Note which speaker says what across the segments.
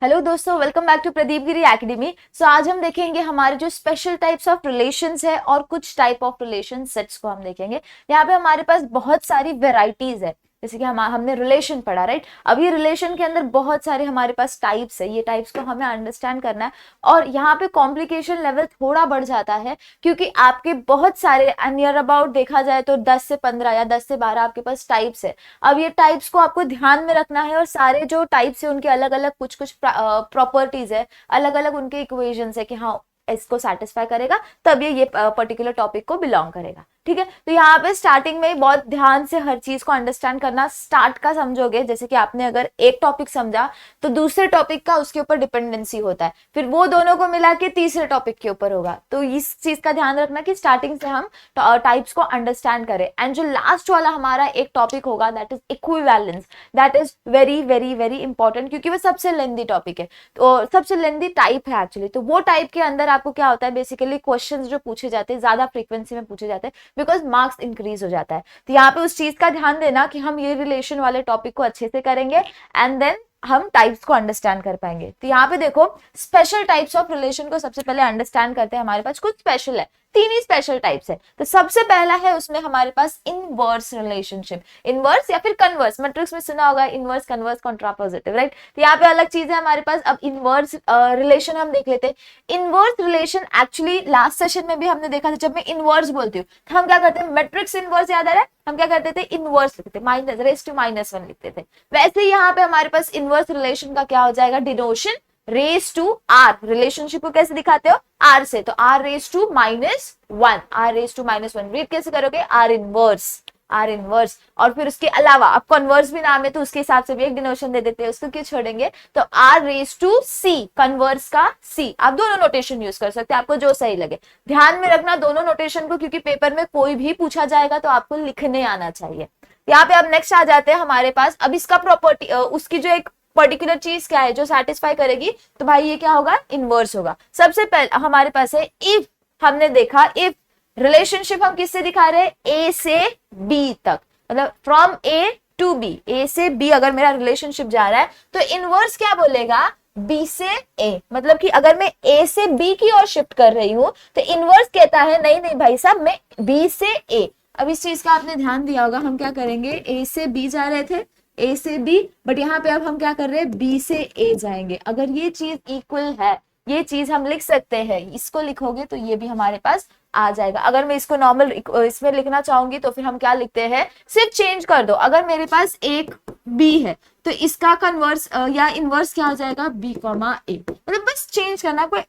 Speaker 1: Hello दोस्तों, welcome back to Pradeep Giri academy. आज हम देखेंगे हमारे जो स्पेशल टाइप्स ऑफ रिलेशंस है और कुछ टाइप ऑफ रिलेशन सेट्स को हम देखेंगे। यहाँ पे हमारे पास बहुत सारी वेराइटीज है, जैसे कि हमने रिलेशन पढ़ा, राइट। अब ये रिलेशन के अंदर बहुत सारे हमारे पास टाइप्स है, ये टाइप्स को हमें अंडरस्टैंड करना है। और यहाँ पे कॉम्प्लिकेशन लेवल थोड़ा बढ़ जाता है क्योंकि आपके बहुत सारे नियर अबाउट देखा जाए तो 10 से 15 या 10 से 12 आपके पास टाइप्स है। अब ये टाइप्स को आपको ध्यान में रखना है और सारे जो टाइप्स है उनके अलग अलग कुछ कुछ प्रॉपर्टीज है, अलग अलग उनके इक्वेशंस है कि हाँ इसको सेटिस्फाई करेगा तब ये पर्टिकुलर टॉपिक को बिलोंग करेगा। ठीक है, तो यहाँ पे स्टार्टिंग में बहुत ध्यान से हर चीज को अंडरस्टैंड करना, स्टार्ट का समझोगे। जैसे कि आपने अगर एक टॉपिक समझा तो दूसरे टॉपिक का उसके ऊपर डिपेंडेंसी होता है, फिर वो दोनों को मिला के तीसरे टॉपिक के ऊपर होगा। तो इस चीज का ध्यान रखना कि स्टार्टिंग से हम टाइप्स को अंडरस्टैंड करें। एंड जो लास्ट वाला हमारा एक टॉपिक होगा that is equivalence, that is very very very important क्योंकि वो सबसे लेंथी टॉपिक है, तो सबसे लेंथी टाइप है एक्चुअली। तो वो टाइप के अंदर आपको क्या होता है, बेसिकली क्वेश्चंस जो पूछे जाते हैं ज्यादा फ्रीक्वेंसी में पूछे जाते हैं बिकॉज मार्क्स इंक्रीज हो जाता है। तो यहाँ पे उस चीज का ध्यान देना कि हम ये रिलेशन वाले टॉपिक को अच्छे से करेंगे एंड देन हम टाइप्स को अंडरस्टैंड कर पाएंगे। तो यहाँ पे देखो स्पेशल टाइप्स ऑफ रिलेशन को सबसे पहले अंडरस्टैंड करते हैं। हमारे पास कुछ स्पेशल है, तीन ही स्पेशल टाइप्स है। तो सबसे पहला है उसमें हमारे पास इनवर्स रिलेशनशिप, इनवर्स या फिर कन्वर्स, मैट्रिक्स में सुना होगा इनवर्स, कन्वर्स, कॉन्ट्रापोजिटिव, राइट। तो यहाँ पे अलग चीज है हमारे पास। अब इनवर्स रिलेशन हम देख लेते हैं। Inverse relation actually last session में भी हमने देखा था, जब मैं इनवर्स बोलती हूँ तो हम क्या करते हैं, मैट्रिक्स इनवर्स याद आ रहा है, हम क्या करते थे, इनवर्स लिखते थे, माइनस रेस टू -1 लिखते थे। वैसे यहाँ पे हमारे पास इनवर्स रिलेशन का क्या हो जाएगा, denotation raise to R. Relationship को कैसे दिखाते हो, आर से, तो R raise to -1, R raise to -1 read कैसे करोगे, आर इनवर्स, आर इनवर्स। और फिर उसके अलावा अब कन्वर्स भी नाम है तो उसके हिसाब से भी एक डिनोशन दे देते हैं, उसको क्यों छोड़ेंगे, तो R raise to C, converse का सी। आप दोनों नोटेशन यूज कर सकते हैं, आपको जो सही लगे। ध्यान में रखना दोनों नोटेशन को, क्योंकि पेपर में कोई भी पूछा जाएगा तो आपको लिखने आना चाहिए। यहाँ पे अब नेक्स्ट आ जाते हैं हमारे पास। अब इसका प्रॉपर्टी, उसकी जो एक पर्टिकुलर चीज क्या है जो सेटिस्फाई करेगी, तो भाई ये क्या होगा, इनवर्स होगा। सबसे पहले हमारे पास है इफ। हमने देखा इफ रिलेशनशिप हम किससे दिखा रहे हैं, ए से बी तक, मतलब फ्रॉम ए टू बी, ए से बी अगर मेरा रिलेशनशिप जा रहा है तो इनवर्स क्या बोलेगा, बी से ए। मतलब कि अगर मैं ए से बी की ओर शिफ्ट कर रही हूं तो इनवर्स कहता है नहीं नहीं भाई साहब, मैं बी से ए। अब इस चीज का आपने ध्यान दिया होगा, हम क्या करेंगे, ए से बी जा रहे थे, ए से बी, बट यहाँ पे अब हम क्या कर रहे हैं, बी से ए जाएंगे। अगर ये चीज इक्वल है, ये चीज हम लिख सकते हैं, इसको लिखोगे तो ये भी हमारे पास आ जाएगा। अगर मैं इसको नॉर्मल इसमें लिखना चाहूंगी तो फिर हम क्या लिखते हैं, सिर्फ चेंज कर दो। अगर मेरे पास एक बी है तो इसका कन्वर्स या इनवर्स क्या हो जाएगा, बी कॉमा ए। मतलब बस चेंज करना, कोई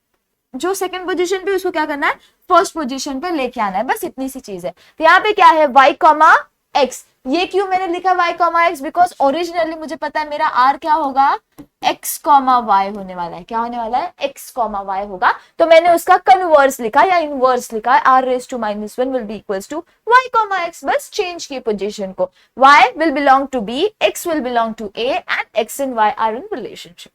Speaker 1: जो सेकंड पोजीशन पे उसको क्या करना है, फर्स्ट पोजीशन पे लेके आना है, बस इतनी सी चीज है। तो यहाँ पे क्या है, वाई कॉमा एक्स। ये क्यों मैंने लिखा y comma x, because originally मुझे पता है मेरा r क्या होगा, x कॉमा y होने वाला है। क्या होने वाला है, x कॉमा y होगा, तो मैंने उसका कन्वर्स लिखा या इनवर्स लिखा है, r raise to -1 will be equals to y comma x। बस चेंज की पोजीशन को, y will belong to b, x will belong to a and x and y are in relationship.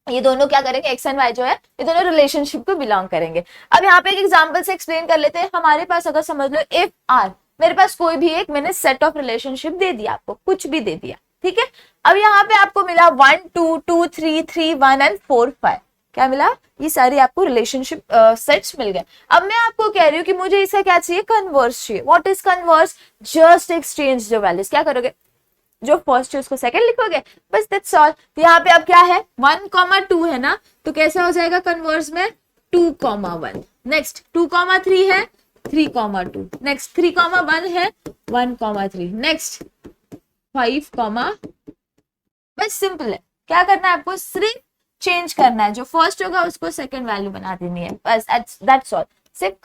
Speaker 1: ये दोनों क्या करेंगे, एक्स एंड वाई जो है ये दोनों रिलेशनशिप को बिलोंग करेंगे। अब यहाँ पे एक एग्जांपल से एक्सप्लेन कर लेते हैं। हमारे पास अगर समझ लो इफ आर, मेरे पास कोई भी एक मैंने सेट ऑफ रिलेशनशिप दे दिया, आपको कुछ भी दे दिया, ठीक है। अब यहाँ पे आपको मिला 1 2 2 3 3 1 एंड 4 5, क्या मिला, ये सारे आपको रिलेशनशिप सेट्स मिल गए। अब मैं आपको कह रही हूँ कि मुझे इसका क्या चाहिए, कन्वर्स चाहिए। What is converse, just exchange the values. क्या करोगे, जो फर्स्ट है उसको सेकंड लिखोगे, बस दैट्स ऑल। तो यहाँ पे अब क्या है, 1,2 है ना, तो कैसा हो जाएगा कन्वर्स में, 2,1। नेक्स्ट 2,3 है, 3,2। नेक्स्ट 3,1 है, 1,3। नेक्स्ट 5, बस सिंपल है। क्या करना है आपको, सिर्फ चेंज करना है, जो फर्स्ट होगा उसको सेकंड वैल्यू बना देनी है, बस दैट्स ऑल, सिर्फ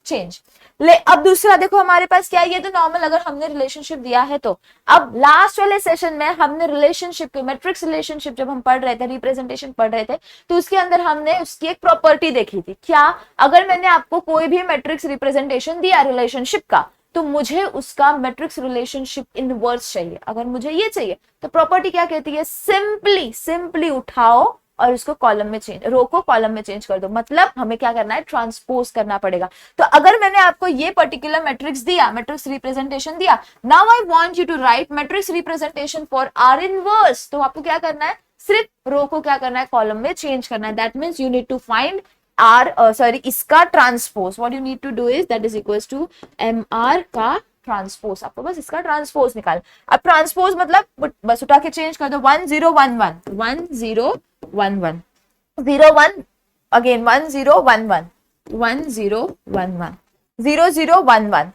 Speaker 1: चेंज। ले अब दूसरा देखो हमारे पास क्या है, ये तो नॉर्मल अगर हमने रिलेशनशिप दिया है तो। अब लास्ट वाले सेशन में हमने रिलेशनशिप के, मैट्रिक्स रिलेशनशिप जब हम पढ़ रहे थे, रिप्रेजेंटेशन पढ़ रहे थे, तो उसके अंदर हमने उसकी एक प्रॉपर्टी देखी थी। क्या, अगर मैंने आपको कोई भी मैट्रिक्स रिप्रेजेंटेशन दिया रिलेशनशिप का, तो मुझे उसका मैट्रिक्स रिलेशनशिप इनवर्स चाहिए। अगर मुझे ये चाहिए तो प्रॉपर्टी क्या कहती है, सिंपली उठाओ और उसको कॉलम में चेंज, रो को कॉलम में चेंज कर दो। मतलब हमें क्या करना है, ट्रांसपोज करना पड़ेगा। तो अगर मैंने आपको ये पर्टिकुलर मैट्रिक्स दिया, मैट्रिक्स रिप्रेजेंटेशन दिया, now I want you to write matrix representation for R inverse, तो आपको क्या करना है, सिर्फ रो को क्या करना है, कॉलम में चेंज करना है। That means you need to find R sorry इसका transpose. What you need to do is that is equals to M R का ट्रांसपोज। आपको बस इसका ट्रांसपोज निकाल। अब ट्रांसपोज मतलब बस उठा के चेंज कर दो, 1 0 1 1 1 0 1 1 0 1 अगेन 1 0 1 1 1 0 1 1 0 0 1 1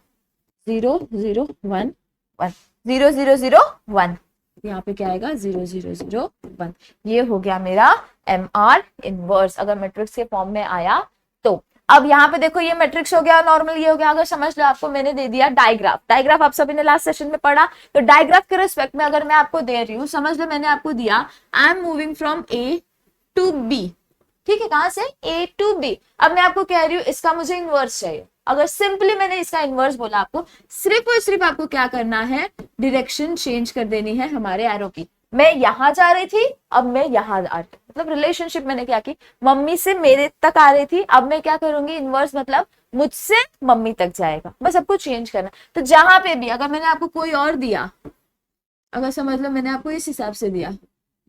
Speaker 1: 0 0 1 1 0 0 0 1। यहाँ पे क्या आएगा 0 0 0 1। ये हो गया मेरा एम आर इनवर्स, अगर मैट्रिक्स के फॉर्म में आया तो। अब यहाँ पे देखो ये मैट्रिक्स हो गया, नॉर्मल ये हो गया। अगर समझ लो आपको मैंने दे दिया डायग्राफ, डायग्राफ आप सभी ने लास्ट सेशन में पढ़ा, तो डायग्राफ के रिस्पेक्ट में अगर मैं आपको दे रही हूँ, समझ लो मैंने आपको दिया I am moving from A to B, ठीक है, कहां से ए टू बी। अब मैं आपको कह रही हूँ इसका मुझे इनवर्स चाहिए। अगर सिंपली मैंने इसका इनवर्स बोला आपको, सिर्फ और सिर्फ आपको क्या करना है, डायरेक्शन चेंज कर देनी है हमारे एरो की। मैं यहां जा रही थी, अब मैं यहां आ रही, मतलब रिलेशनशिप मैंने क्या की, मम्मी से मेरे तक आ रही थी, अब मैं क्या करूंगी, इनवर्स मतलब मुझसे मम्मी तक जाएगा, बस सबको चेंज करना। तो जहां पे भी अगर मैंने आपको कोई और दिया, अगर समझ लो मैंने आपको इस हिसाब से दिया,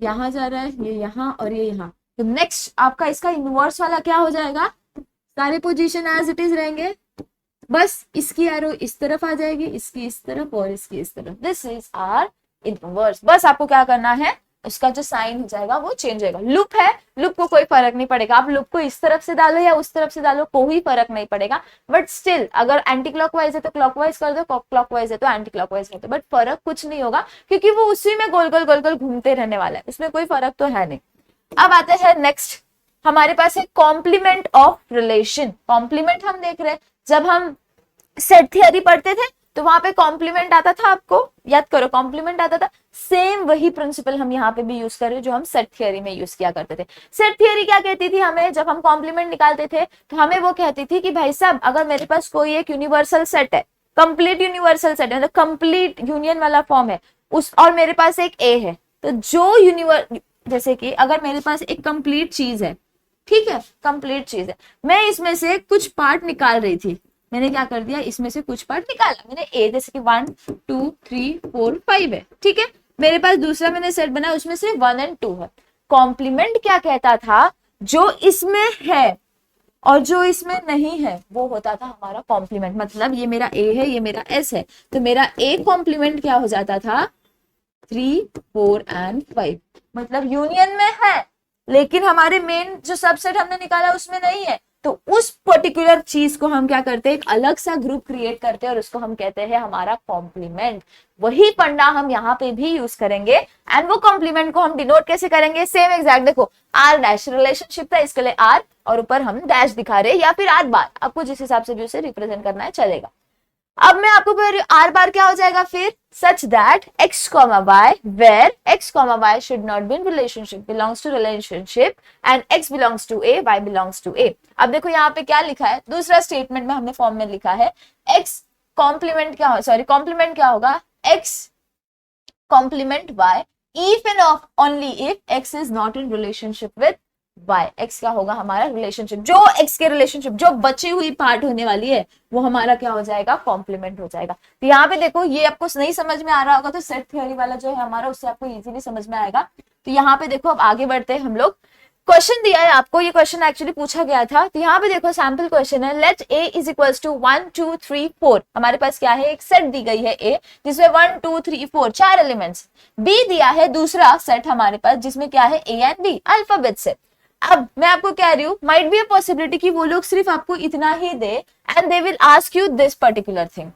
Speaker 1: यहां जा रहा है ये यहां और ये यहां, तो नेक्स्ट आपका इसका इनवर्स वाला क्या हो जाएगा, सारे पोजीशन एज इट इज रहेंगे, बस इसकी एरो इस तरफ आ जाएगी, इसकी इस तरफ और इसकी इस तरफ। This is are inverse. बस आपको क्या करना है, उसका जो साइन हो जाएगा वो चेंज होगा। लूप है, लूप को कोई फर्क नहीं पड़ेगा, आप लूप को इस तरफ से डालो या उस तरफ से डालो, कोई फर्क नहीं पड़ेगा। बट स्टिल अगर एंटी क्लॉकवाइज है तो क्लॉकवाइज कर दो, क्लॉकवाइज है तो एंटी क्लॉकवाइज कर दो, बट फर्क कुछ नहीं होगा क्योंकि वो उसी में गोल गोल घूमते रहने वाला है, इसमें कोई फर्क तो है नहीं। अब आते हैं नेक्स्ट, हमारे पास है कॉम्प्लीमेंट ऑफ रिलेशन। कॉम्प्लीमेंट हम देख रहे हैं, जब हम सेट थियरी पढ़ते थे तो वहां पे कॉम्प्लीमेंट आता था, आपको याद करो कॉम्प्लीमेंट आता था। सेम वही प्रिंसिपल हम यहाँ पे भी यूज कर रहे हैं जो हम सेट थियरी में यूज किया करते थे। सेट थियरी क्या कहती थी हमें, जब हम कॉम्प्लीमेंट निकालते थे तो हमें वो कहती थी कि भाई साहब अगर मेरे पास कोई एक यूनिवर्सल सेट है, कंप्लीट यूनिवर्सल सेट है, मतलब कंप्लीट यूनियन वाला फॉर्म है उस, और मेरे पास एक ए है, तो जो जैसे कि अगर मेरे पास एक कंप्लीट चीज है, ठीक है, कंप्लीट चीज है, मैं इसमें से कुछ पार्ट निकाल रही थी, मैंने क्या कर दिया, इसमें से कुछ पार्ट निकाला मैंने, ए जैसे कि 1 2 3 4 5 है, ठीक है, मेरे पास दूसरा मैंने सेट बनाया उसमें से 1 और 2 है। कॉम्प्लीमेंट क्या कहता था, जो इसमें है और जो इसमें नहीं है वो होता था हमारा कॉम्प्लीमेंट। मतलब ये मेरा ए है, ये मेरा एस है, तो मेरा ए कॉम्प्लीमेंट क्या हो जाता था, 3 4 और 5। मतलब यूनियन में है लेकिन हमारे मेन जो सबसेट हमने निकाला उसमें नहीं है, तो उस पर्टिकुलर चीज को हम क्या करते हैं, एक अलग सा ग्रुप क्रिएट करते हैं और उसको हम कहते हैं हमारा कॉम्प्लीमेंट। वही फंडा हम यहाँ पे भी यूज करेंगे। एंड वो कॉम्प्लीमेंट को हम डिनोट कैसे करेंगे, सेम एग्जैक्ट, देखो आर डैश रिलेशनशिप था, इसके लिए आर और ऊपर हम डैश दिखा रहे हैं या फिर आर बार, आपको जिस हिसाब से भी उसे रिप्रेजेंट करना है चलेगा। अब मैं आपको कह रही हूँ आर बार क्या हो जाएगा फिर, सच that x, y where x, y should not be in relationship, belongs to relationship and x belongs to a, y belongs to a। अब देखो यहाँ पे क्या लिखा है, दूसरा स्टेटमेंट में हमने फॉर्म में लिखा है x कॉम्प्लीमेंट क्या हो, सॉरी कॉम्प्लीमेंट क्या होगा, x complement y if and only if x is not in relationship with y। x क्या होगा हमारा रिलेशनशिप, जो x के रिलेशनशिप जो बची हुई पार्ट होने वाली है वो हमारा क्या हो जाएगा, कॉम्प्लीमेंट हो जाएगा। तो यहाँ पे देखो ये आपको नहीं समझ में आ रहा होगा तो सेट थ्योरी वाला जो है हमारा उससे आपको इजीली समझ में आएगा। तो यहाँ पे देखो अब आगे बढ़ते हैं हम लोग, क्वेश्चन दिया है आपको, ये क्वेश्चन एक्चुअली पूछा गया था। तो यहाँ पे देखो सैंपल क्वेश्चन है, let a is equals to 1 2 3 4। हमारे पास क्या है, एक सेट दी गई है a जिसमें 1 2 3 4 चार एलिमेंट्स, b दिया है दूसरा सेट हमारे पास जिसमें क्या है a एंड b अल्फाबेट से। अब मैं आपको कह रही हूँ माइट बी अ पॉसिबिलिटी कि वो लोग सिर्फ आपको इतना ही दे and they will ask you this particular thing,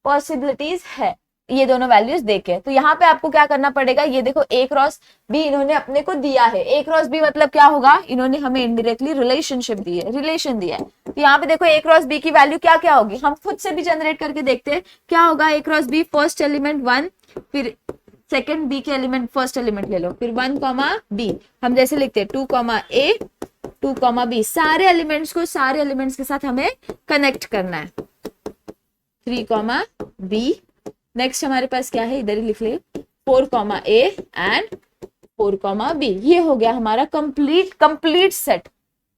Speaker 1: possibilities है ये दोनों वैल्यूज देके। तो यहाँ पे आपको क्या करना पड़ेगा, ये देखो a क्रॉस b इन्होंने अपने को दिया है, a क्रॉस b मतलब क्या होगा, इन्होंने हमें इनडायरेक्टली रिलेशनशिप दी है, रिलेशन दिया है। तो यहाँ पे देखो a क्रॉस b की वैल्यू क्या क्या होगी, हम खुद से भी जनरेट करके देखते हैं क्या होगा। a cross b first element 1, फिर सेकेंड बी के एलिमेंट फर्स्ट एलिमेंट ले लो, फिर 1 बी, हम जैसे लिखते हैं 2 a 2 b, सारे एलिमेंट्स को सारे एलिमेंट्स के साथ हमें कनेक्ट करना है, 3 b। नेक्स्ट हमारे पास क्या है, इधर ही लिख ले 4 a एंड 4 b। ये हो गया हमारा कंप्लीट सेट।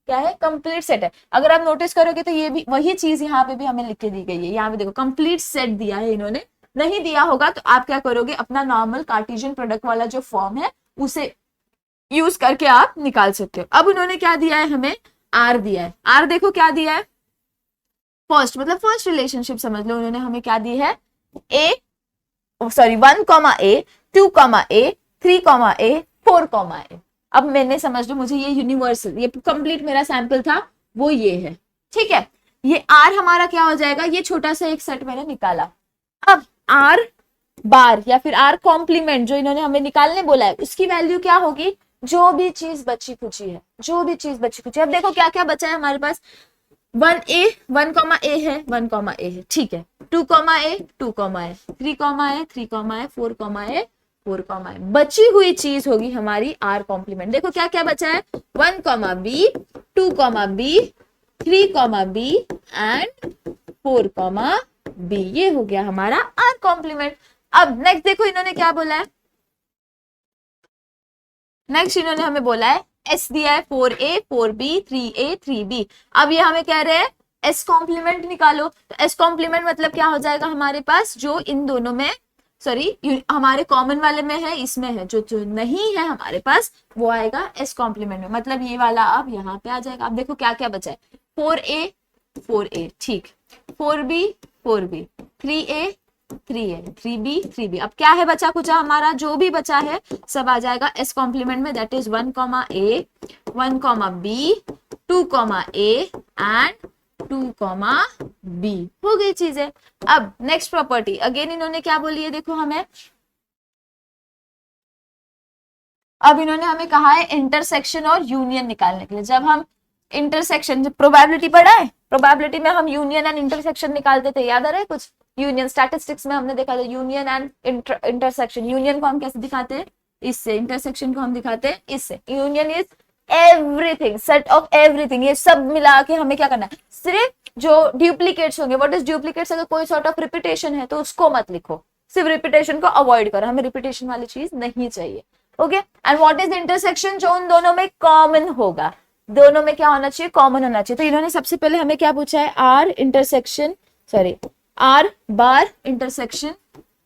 Speaker 1: क्या है, कंप्लीट सेट है। अगर आप नोटिस करोगे तो ये भी वही चीज यहाँ पे भी हमें लिख के दी गई है। यहाँ पे देखो कंप्लीट सेट दिया है इन्होंने, नहीं दिया होगा तो आप क्या करोगे, अपना नॉर्मल कार्टेशियन प्रोडक्ट वाला जो फॉर्म है उसे यूज करके आप निकाल सकते हो। अब उन्होंने क्या दिया है हमें, आर दिया है। आर देखो क्या दिया है, फर्स्ट मतलब फर्स्ट रिलेशनशिप समझ लो। उन्होंने हमें क्या दी है, ए sorry 1, A, 2, A, 3, A, 4, A। अब मैंने समझ लो, मुझे ये यूनिवर्सल, ये कंप्लीट मेरा सैंपल था वो ये है, ठीक है। ये आर हमारा क्या हो जाएगा, ये छोटा सा एक सेट मैंने निकाला। अब आर बार या फिर आर कॉम्प्लीमेंट जो इन्होंने हमें निकालने बोला है, उसकी वैल्यू क्या होगी, जो भी चीज बची खुची है, जो भी चीज बची खुची है। अब देखो क्या क्या बचा है हमारे पास, 1A 1, A है, 1, A है, ठीक है। 2, A 2, A, 3, A 3, A, 4, A 4, A। बची हुई चीज होगी हमारी आर कॉम्प्लीमेंट। देखो क्या क्या बचा है, 1, B 2, B 3, B and 4, B। ये हो गया हमारा आर कॉम्प्लीमेंट। अब नेक्स्ट देखो इन्होंने क्या बोला है, नेक्स्ट इन्होंने हमें बोला है एस दिया है 4A 4B 3A 3B। अब ये हमें कह रहे हैं एस कॉम्प्लीमेंट निकालो। तो एस कॉम्प्लीमेंट मतलब क्या हो जाएगा हमारे पास, जो इन दोनों में सॉरी हमारे कॉमन वाले में है, इसमें है, जो जो नहीं है हमारे पास वो आएगा एस कॉम्प्लीमेंट में। मतलब ये वाला अब यहाँ पे आ जाएगा। अब देखो क्या क्या बचा है, 4A 4A, ठीक, 4B 4B 3A 3A 3B 3B। अब क्या है बचा कुचा हमारा, जो भी बचा है सब आ जाएगा एस कॉम्प्लीमेंट में, that is 1, A 1, B 2, A and 2, B। हो गई चीजें। अब नेक्स्ट प्रॉपर्टी अगेन इन्होंने क्या बोली है, देखो हमें, अब इन्होंने हमें कहा है इंटरसेक्शन और यूनियन निकालने के लिए। जब हम इंटरसेक्शन, प्रोबेबिलिटी पढ़ा है, प्रोबेबिलिटी में हम यूनियन एंड इंटरसेक्शन निकालते थे, याद आ रहा है कुछ, यूनियन स्टैटिस्टिक्स में हमने देखा था यूनियन एंड इंटरसेक्शन। यूनियन को हम कैसे दिखाते हैं, इससे, इंटरसेक्शन को हम दिखाते हैं इससे। Union is everything, set of everything, ये सब मिला के हमें क्या करना है, सिर्फ जो डुप्लीकेट्स होंगे, व्हाट इज डुप्लीकेट्स, अगर कोई सॉर्ट ऑफ रिपीटेशन है तो उसको मत लिखो, सिर्फ रिपीटेशन को अवॉइड करो, हमें रिपीटेशन वाली चीज नहीं चाहिए। Okay, and what is intersection, जो उन दोनों में कॉमन होगा, दोनों में क्या होना चाहिए, कॉमन होना चाहिए। तो इन्होंने सबसे पहले हमें क्या पूछा है, R intersection sorry R bar intersection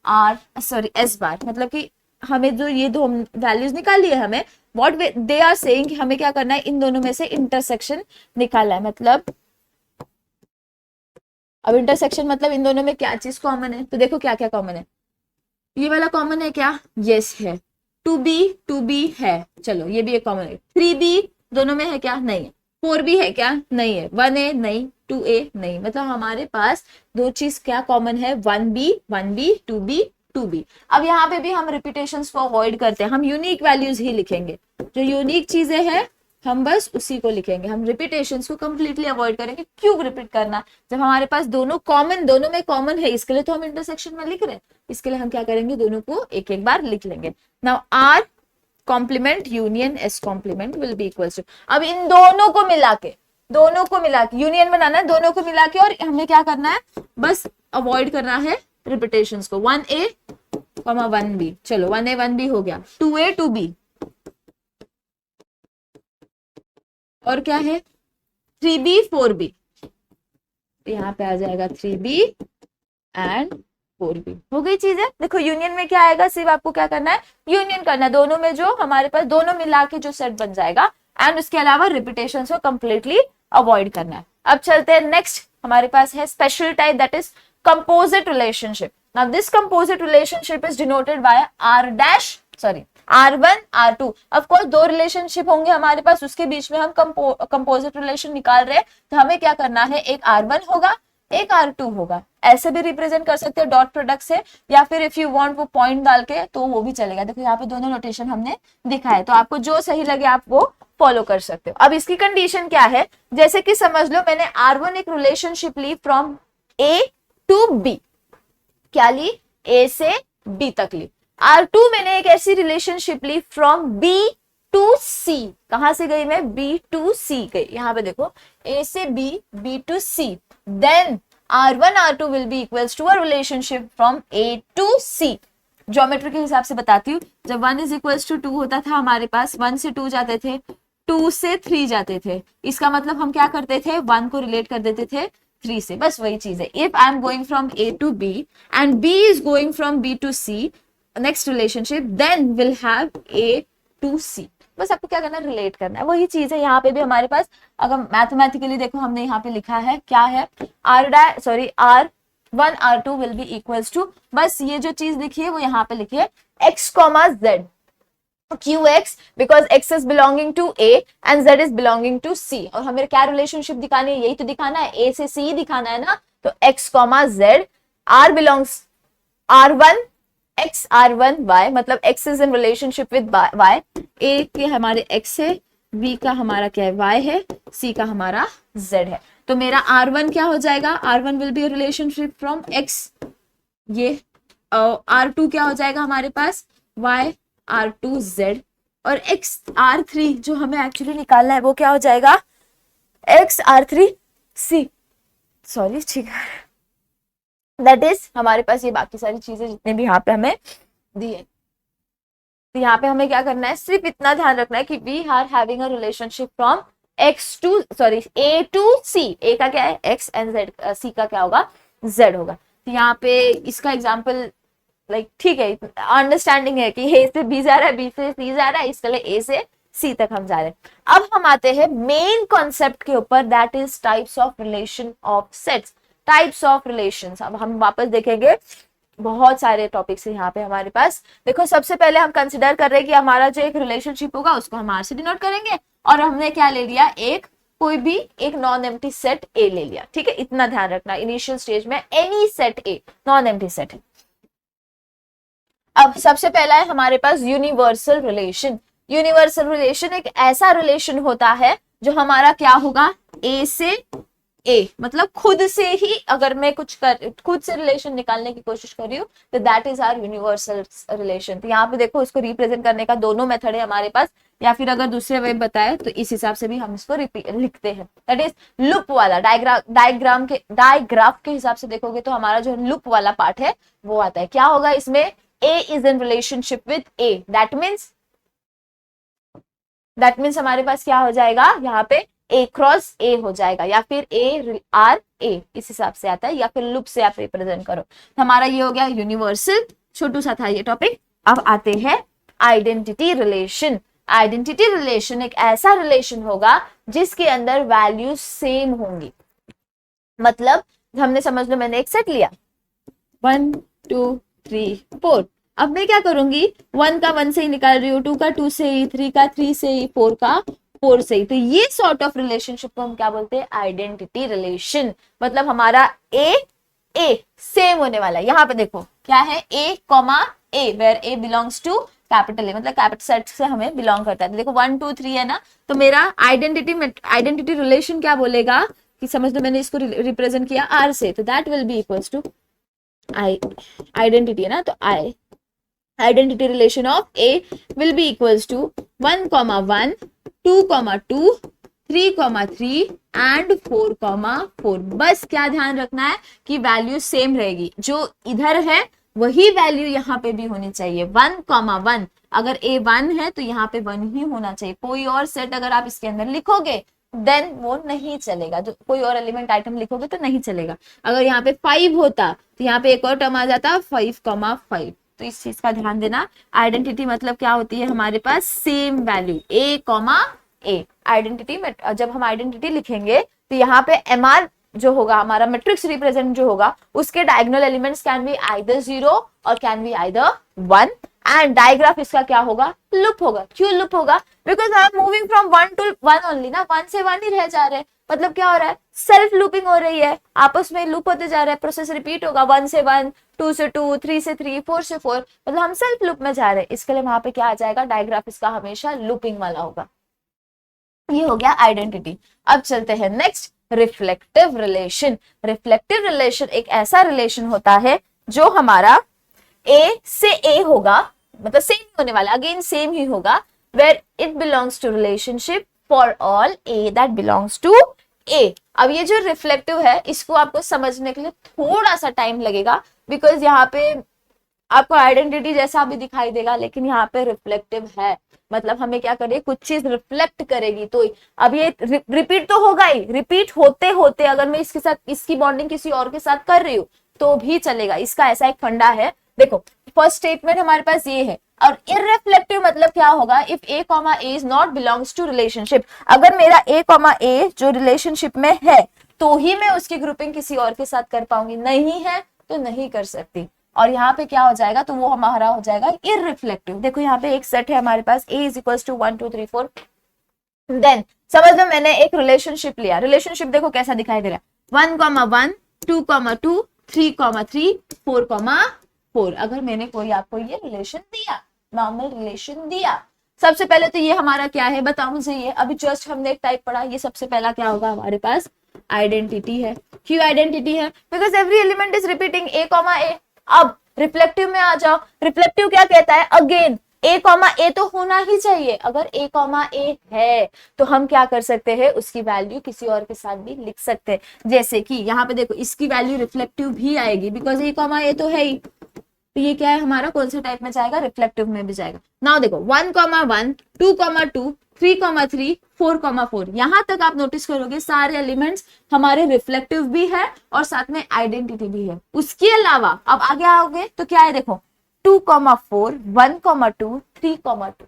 Speaker 1: R sorry S bar. मतलब कि हमें जो ये दो वैल्यूज निकाली है, हमें व्हाट दे आर सेइंग कि हमें क्या करना है, इन दोनों में से इंटरसेक्शन निकालना है। मतलब अब इंटरसेक्शन मतलब इन दोनों में क्या चीज कॉमन है, तो देखो क्या क्या कॉमन है, ये वाला कॉमन है क्या, यस है। 2B है, चलो ये भी एक कॉमन है। 3B दोनों में है क्या, नहीं है। 4B है क्या, नहीं है। 1A नहीं, 2A नहीं। मतलब हमारे पास दो चीज क्या कॉमन है, 1B 2B 2B। अब यहाँ पे भी हम रिपीटेशंस को अवॉइड करते हैं, हम यूनिक वैल्यूज ही लिखेंगे, जो यूनिक चीजें हैं हम बस उसी को लिखेंगे, हम रिपीटेशंस को कंप्लीटली अवॉइड करेंगे। क्यों रिपीट करना, जब हमारे पास दोनों कॉमन, दोनों में कॉमन है, इसके लिए तो हम इंटरसेक्शन में लिख रहे हैं, इसके लिए हम क्या करेंगे, दोनों को एक एक बार लिख लेंगे। Now R complement union S complement will be equals to, अब इन दोनों को मिला के यूनियन बनाना है, दोनों को मिला के, और हमें क्या करना है, बस अवॉइड करना है रिपीटेशंस को। 1A 1B, चलो 1A 1B हो गया। 2A 2B, और क्या है 3B 4B, यहाँ पे आ जाएगा 3B एंड 4B। हो गई चीज है। देखो यूनियन में क्या आएगा, सिर्फ आपको क्या करना है, यूनियन करना है, दोनों में जो हमारे पास दोनों मिला के जो सेट बन जाएगा, एंड उसके अलावा रिपीटेशन को कंप्लीटली अवॉइड करना है। अब चलते हैं नेक्स्ट, हमारे पास है special type, that is composite relationship. Now this composite relationship is denoted by R1 R2। Of course दो रिलेशनशिप होंगे हमारे पास, उसके बीच में हम कंपोजिट रिलेशन निकाल रहे हैं, तो हमें क्या करना है, एक R1 होगा, एक R2 होगा। ऐसे भी रिप्रेजेंट कर सकते हैं डॉट प्रोडक्ट से, या फिर इफ यू वांट वो पॉइंट डाल के तो वो भी चलेगा। देखो यहाँ पे दोनों नोटेशन हमने दिखाए, तो आपको जो सही लगे आप वो फॉलो कर सकते हो। अब इसकी कंडीशन क्या है, जैसे कि समझ लो मैंने R1 एक रिलेशनशिप ली फ्रॉम A टू B, क्या ली, A से B तक ली। R2 मैंने एक ऐसी रिलेशनशिप ली फ्रॉम B टू C, कहां से गई मैं, B टू C गई, यहाँ पे देखो A से B, B to C, then R1 R2 will be equals to a relationship from A to C। Geometry के हिसाब से बताती हूँ, जब 1 is equals to 2 होता था हमारे पास, 1 से 2 जाते थे, 2 से 3 जाते थे, इसका मतलब हम क्या करते थे, 1 को रिलेट कर देते थे 3 से, बस वही चीज है। If I am going from A to B and B is going from B to C, next relationship then will have A to C। बस आपको क्या करना है, रिलेट करना है। वही चीज है यहाँ पे भी हमारे पास। अगर मैथमेटिकली देखो हमने यहाँ पे लिखा है क्या है, R1 R2 will be equals to, बस ये जो चीज लिखी है वो यहाँ पे लिखिए x, z QX, because X is belonging to A and Z is belonging to C। और हमें क्या रिलेशनशिप दिखानी है, यही तो दिखाना है, A से C दिखाना है ना। तो X, Z, R belongs R1 X, R1 Y, मतलब X is in relationship with Y। A के हमारे X है, B का हमारा क्या है Y है, C का हमारा Z है। तो मेरा R1 क्या हो जाएगा, R1 will be a relationship from X, ये R2 क्या हो जाएगा हमारे पास Y R2 Z, और X R3 जो हमें एक्चुअली निकालना है वो क्या हो जाएगा X R3 C, सॉरी ठीक है, दैट इज हमारे पास ये बाकी सारी चीजें जितने भी यहाँ पे हमें दिए। तो यहाँ पे हमें क्या करना है, सिर्फ इतना ध्यान रखना है कि we are having a relationship from A to C। A का क्या है X एंड Z, C का क्या होगा Z होगा। तो यहाँ पे इसका एग्जाम्पल लाइक ठीक है, अंडरस्टैंडिंग है कि A से B जा रहा है, B से C जा रहा है, इसके लिए A से C तक हम जा रहे हैं। अब हम आते हैं मेन कॉन्सेप्ट के ऊपर, that is types of relation of sets. Types of relations अब हम वापस देखेंगे, बहुत सारे टॉपिक्स है यहाँ पे हमारे पास। देखो सबसे पहले हम कंसिडर कर रहे हैं कि हमारा जो एक रिलेशनशिप होगा उसको हम R से डिनोट करेंगे, और हमने क्या ले लिया, एक कोई भी एक नॉन एम्प्टी सेट A ले लिया। ठीक है, इतना ध्यान रखना, इनिशियल स्टेज में any set A non empty set है। अब सबसे पहला है हमारे पास यूनिवर्सल रिलेशन। यूनिवर्सल रिलेशन एक ऐसा रिलेशन होता है जो हमारा क्या होगा, A से A, मतलब खुद से ही अगर मैं खुद से रिलेशन निकालने की कोशिश कर रही हूँ तो that is our universal relation. तो यहाँ पे देखो इसको रिप्रेजेंट करने का दोनों मेथड है हमारे पास, या फिर अगर दूसरे वे बताए तो इस हिसाब से भी हम इसको लिखते हैं, दैट इज लूप वाला। डायग्राफ के हिसाब से देखोगे तो हमारा जो लूप वाला पार्ट है वो आता है। क्या होगा इसमें, A is in relationship with A, that means हमारे पास क्या हो जाएगा यहाँ पे A क्रॉस A हो जाएगा, या फिर A R A, इस हिसाब से आता है, या फिर लूप से आप रिप्रेजेंट करो। तो हमारा ये हो गया यूनिवर्सल, छोटू सा था ये टॉपिक। अब आते हैं आइडेंटिटी रिलेशन। आइडेंटिटी रिलेशन एक ऐसा रिलेशन होगा जिसके अंदर वैल्यूज सेम होंगी। मतलब हमने समझ लो मैंने एक सेट लिया 1 2 3 4, अब मैं क्या करूंगी, 1 का 1 से ही निकाल रही हूँ, 2 का 2 से ही, 3 का 3 से ही, 4 का 4 से ही। तो ये सॉर्ट ऑफ रिलेशनशिप को हम क्या बोलते हैं, आइडेंटिटी रिलेशन। मतलब हमारा A सेम होने वाला है। यहाँ पे देखो क्या है, A comma A, where A belongs to capital A, मतलब कैपिटल सेट से हमें बिलोंग करता है। तो देखो 1 2 3 है ना, तो मेरा आइडेंटिटी रिलेशन क्या बोलेगा कि समझ लो मैंने इसको रिप्रेजेंट किया R से, तो that will be equals to identity है ना, तो identity relation of A will be equals to 1 comma 1 2 comma 2 3 comma 3 and 4 comma 4। बस क्या ध्यान रखना है कि वैल्यू सेम रहेगी, जो इधर है वही वैल्यू यहाँ पे भी होनी चाहिए। 1 कॉमा 1, अगर A 1 है तो यहाँ पे 1 ही होना चाहिए। कोई और सेट अगर आप इसके अंदर लिखोगे देन वो नहीं चलेगा, जो कोई और एलिमेंट आइटम लिखोगे तो नहीं चलेगा। अगर यहाँ पे 5 होता तो यहाँ पे एक और टर्म आ जाता 5 कॉमा 5। तो इस चीज का ध्यान देना। आइडेंटिटी मतलब क्या होती है हमारे पास, same value A comma A। Identity में जब हम आइडेंटिटी लिखेंगे तो यहाँ पे MR जो होगा हमारा मैट्रिक्स रिप्रेजेंट जो होगा उसके diagonal elements can be either 0 और can be either 1, and digraph इसका क्या होगा, लूप होगा। क्यों लूप होगा, because I am moving from 1 to 1 only ना, 1 से 1 ही रह जा रहे हैं। मतलब क्या हो रहा है, सेल्फ लूपिंग हो रही है, आपस में लूप होते जा रहे हैं, प्रोसेस रिपीट होगा 1 से 1 2 से 2 3 से 3 4 से 4, मतलब हम सेल्फ लूप में जा रहे हैं। इसके लिए वहां पे क्या आ जाएगा, डायग्राफ इसका हमेशा लूपिंग वाला होगा। ये हो गया आइडेंटिटी। अब चलते हैं next, reflective relation. Reflective relation एक ऐसा रिलेशन होता है जो हमारा A से A होगा, मतलब सेम होने वाला, अगेन सेम ही होगा, where it belongs to relationship for all A that belongs to A। अब ये जो रिफ्लेक्टिव है इसको आपको समझने के लिए थोड़ा सा टाइम लगेगा, बिकॉज यहाँ पे आपको आइडेंटिटी जैसा भी दिखाई देगा लेकिन यहाँ पे रिफ्लेक्टिव है, मतलब हमें क्या करें, कुछ चीज रिफ्लेक्ट करेगी। तो अब ये रिपीट तो होगा ही, रिपीट होते होते अगर मैं इसके साथ इसकी बॉन्डिंग किसी और के साथ कर रही हूँ तो भी चलेगा। इसका ऐसा एक फंडा है। देखो फर्स्ट स्टेटमेंट हमारे पास ये है और इररिफ्लेक्टिव मतलब क्या होगा, if A comma A is not belongs to relationship, अगर मेरा ए कॉमा ए जो रिलेशनशिप में है तो ही मैं उसकी ग्रुपिंग किसी और के साथ कर पाऊंगी, नहीं है तो नहीं कर सकती। और यहाँ पे क्या हो जाएगा, तो वो हमारा हो जाएगा इररिफ्लेक्टिव। देखो यहाँ पे एक सेट है हमारे पास, A is equals to 1 2 3 4, then समझ लो मैंने एक रिलेशनशिप लिया, रिलेशनशिप देखो कैसा दिखाई दे रहा है, 1,1 2,2 3,3 4,4। अगर मैंने कोई आपको ये रिलेशन दिया, नॉर्मल रिलेशन दिया, सबसे पहले तो ये हमारा क्या है बताओ मुझे, ये अभी जस्ट हमने एक टाइप पढ़ा, ये सबसे पहला क्या होगा हमारे पास, आइडेंटिटी है। क्यों आइडेंटिटी है, because every element is repeating A comma A. अब रिफ्लेक्टिव में आ जाओ, रिफ्लेक्टिव क्या कहता है, अगेन ए कॉमा ए तो होना ही चाहिए, अगर ए कॉमा ए है तो हम क्या कर सकते हैं, उसकी वैल्यू किसी और के साथ भी लिख सकते हैं। जैसे कि यहाँ पे देखो इसकी वैल्यू रिफ्लेक्टिव भी आएगी, बिकॉज ए कॉमा ए तो है ही, तो ये क्या है हमारा, कौन से टाइप में जाएगा, रिफ्लेक्टिव में भी जाएगा। नाउ देखो 1,1 2,2 3,3 4,4, यहां तक आप नोटिस करोगे सारे एलिमेंट्स हमारे रिफ्लेक्टिव भी है और साथ में आइडेंटिटी भी है। उसके अलावा अब आगे आओगे तो क्या है, देखो 2,4 1,2 3,2,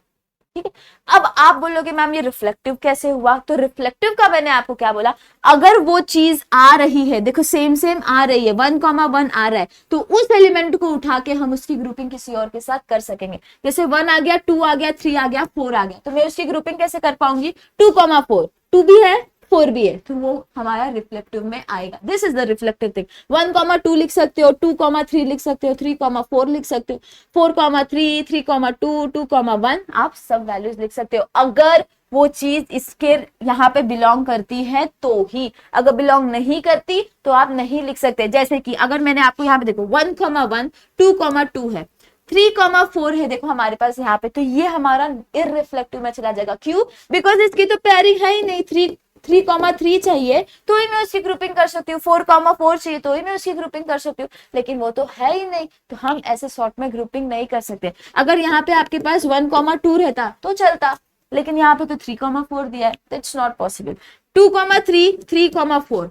Speaker 1: ठीक है। अब आप बोलोगे मैम ये रिफ्लेक्टिव कैसे हुआ, तो रिफ्लेक्टिव का मैंने आपको क्या बोला, अगर वो चीज आ रही है, देखो सेम सेम आ रही है, 1,1 आ रहा है, तो उस एलिमेंट को उठा के हम उसकी ग्रुपिंग किसी और के साथ कर सकेंगे। जैसे 1 आ गया, 2 आ गया, 3 आ गया, 4 आ गया, तो मैं उसकी ग्रुपिंग कैसे कर पाऊंगी, 2,4 2 भी है 4 भी है, तो वो हमारा रिफ्लेक्टिव में आएगा। This is the reflective thing. 1,2 लिख सकते हो, 2,3 लिख सकते हो, 3,4 लिख सकते हो, 4,3 3,2 2,1 आप सब वैल्यूज लिख सकते हो, अगर वो चीज इसके यहाँ पे बिलोंग करती है तो ही, अगर बिलोंग नहीं करती तो आप नहीं लिख सकते। जैसे कि अगर मैंने आपको यहाँ पे देखो 1,1 2,2 है, 3,4 है, देखो हमारे पास यहाँ पे, तो ये हमारा इररिफ्लेक्टिव में चला जाएगा। क्यों, बिकॉज इसकी तो पेयरिंग है ही नहीं, 3,3 चाहिए तो ही मैं उसकी ग्रुपिंग कर सकती हूँ, 4,4 चाहिए तो ही मैं उसकी ग्रुपिंग कर सकती हूँ, लेकिन वो तो है ही नहीं, तो हम ऐसे शॉर्ट में ग्रुपिंग नहीं कर सकते। अगर यहाँ पे आपके पास 1,2 रहता तो चलता, लेकिन यहाँ पे तो 3,4 दिया है, तो इट्स नॉट पॉसिबल। 2,3 3,4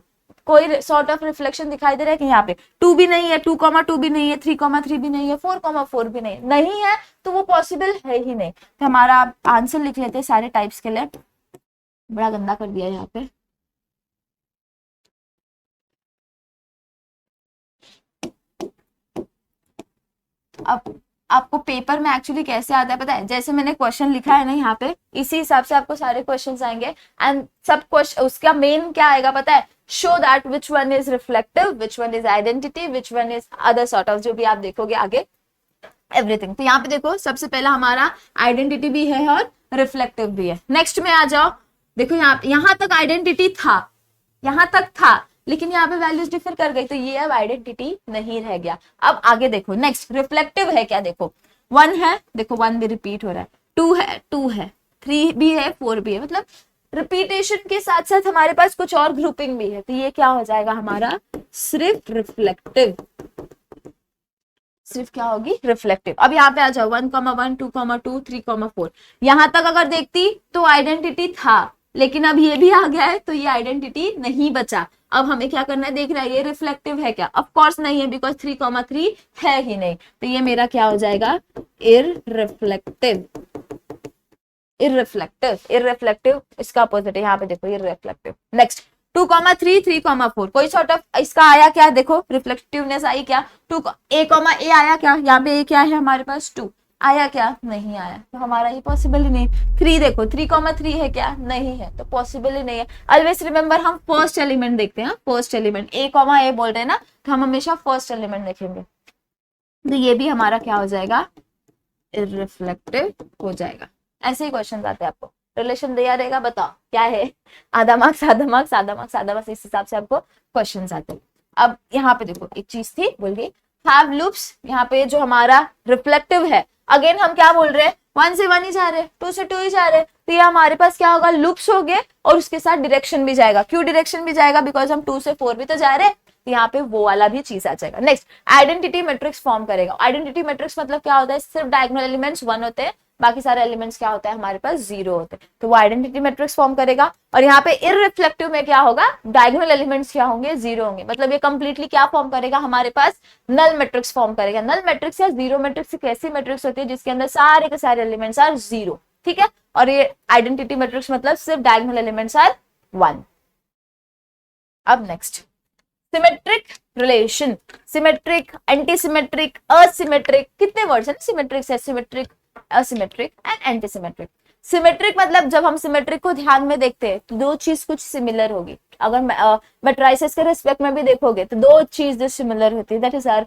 Speaker 1: कोई सॉर्ट ऑफ रिफ्लेक्शन दिखाई दे रहा है कि यहाँ पे 2 भी नहीं है, 2,2 भी नहीं है, 3,3 भी नहीं है, 4,4 भी नहीं है, तो वो पॉसिबल है ही नहीं। तो हमारा आंसर लिख लेते हैं सारे टाइप्स के लिए, बड़ा गंदा कर दिया यहाँ पे। अब आपको पेपर में एक्चुअली कैसे आता है पता है, जैसे मैंने क्वेश्चन लिखा है ना यहाँ पे, इसी हिसाब से आपको सारे क्वेश्चंस आएंगे। एंड सब क्वेश्चन उसका मेन क्या आएगा पता है, show that which one is reflective, which one is identity, which one is other sort of, जो भी आप देखोगे आगे एवरीथिंग। तो यहाँ पे देखो सबसे पहला हमारा आइडेंटिटी भी है और रिफ्लेक्टिव भी है। नेक्स्ट में आ जाओ, देखो यहाँ तक आइडेंटिटी था, यहाँ तक था, लेकिन यहाँ पे वैल्यूज डिफर कर गई, तो ये अब आइडेंटिटी नहीं रह गया। अब आगे देखो नेक्स्ट रिफ्लेक्टिव है क्या, देखो 1 है, देखो 1 भी रिपीट हो रहा है, 2 है 2 है, 3 भी है 4 भी है, मतलब रिपीटेशन के साथ साथ हमारे पास कुछ और ग्रुपिंग भी है, तो ये क्या हो जाएगा हमारा सिर्फ रिफ्लेक्टिव, सिर्फ क्या होगी रिफ्लेक्टिव। अब यहाँ पे आ जाओ 1,1 2,2 3,4, यहां तक अगर देखती तो आइडेंटिटी था, लेकिन अब ये भी आ गया है तो ये आइडेंटिटी नहीं बचा। अब हमें क्या करना है, देख रहा है ये रिफ्लेक्टिव है क्या, ऑफ कोर्स नहीं है, बिकॉज 3,3 है ही नहीं, तो ये मेरा क्या हो जाएगा इररिफ्लेक्टिव। इररिफ्लेक्टिव इसका अपोजिट है, यहाँ पे देखो इररिफ्लेक्टिव। नेक्स्ट 2,3 3,4 कोई सॉर्ट ऑफ इसका आया क्या, देखो रिफ्लेक्टिवनेस आई क्या, ए आया क्या, यहाँ पे ए क्या है हमारे पास 2 आया क्या, नहीं आया, तो हमारा ये पॉसिबल ही नहीं। 3 देखो 3,3 है क्या, नहीं है, तो पॉसिबल ही नहीं है। ऑलवेज रिमेंबर हम फर्स्ट एलिमेंट देखते हैं, फर्स्ट एलिमेंट ए बोल रहे हैं ना, तो हम हमेशा फर्स्ट एलिमेंट देखेंगे, तो ये भी हमारा क्या हो जाएगा इररिफ्लेक्टिव हो जाएगा। ऐसे ही क्वेश्चन आते हैं, आपको रिलेशन दिया रहेगा, बताओ क्या है, आधा मार्क्स आधा मार्क्स आधा मार्क्स आधा मार्क्स, इस हिसाब से आपको क्वेश्चन आते हैं। अब यहाँ पे देखो एक चीज थी बोल गई हैव लूप्स, यहाँ पे जो हमारा रिफ्लेक्टिव है, अगेन हम क्या बोल रहे हैं 1 से 1 ही जा रहे हैं, 2 से 2 ही जा रहे हैं, तो ये हमारे पास क्या होगा लूप्स हो गए, और उसके साथ डायरेक्शन भी जाएगा। क्यों डायरेक्शन भी जाएगा, बिकॉज हम 2 से 4 भी तो जा रहे हैं, यहाँ पे वो वाला भी चीज आ जाएगा। नेक्स्ट आइडेंटिटी मैट्रिक्स फॉर्म करेगा। आइडेंटिटी मैट्रिक्स मतलब क्या होता है, सिर्फ डायगोनल एलिमेंट्स 1 होते हैं, बाकी सारे एलिमेंट्स क्या होता है हमारे पास जीरो होते हैं, तो वो आइडेंटिटी मैट्रिक्स फॉर्म करेगा। और यहाँ पे इररिफ्लेक्टिव में क्या होगा, डायगोनल एलिमेंट्स क्या होंगे, जीरो होंगे, मतलब ये कंप्लीटली क्या फॉर्म करेगा हमारे पास, नल मैट्रिक्स फॉर्म करेगा। नल मैट्रिक्स या जीरो मैट्रिक्स एक ऐसी मैट्रिक्स होती है जिसके अंदर सारे के सारे एलिमेंट्स आर जीरो, ठीक है। और ये आइडेंटिटी मैट्रिक्स मतलब सिर्फ डायगोनल एलिमेंट्स आर 1। अब next symmetric relation, symmetric, antisymmetric, asymmetric, कितने वर्ड्स हैं, सिमेट्रिक है, symmetric, asymmetric and antisymmetric. Symmetric मतलब जब हम सिमेट्रिक को ध्यान में देखते हैं तो दो चीज कुछ सिमिलर होगी। अगर मैट्रिसेस के रिस्पेक्ट में भी देखोगे तो दो चीज जो सिमिलर होती है, that is R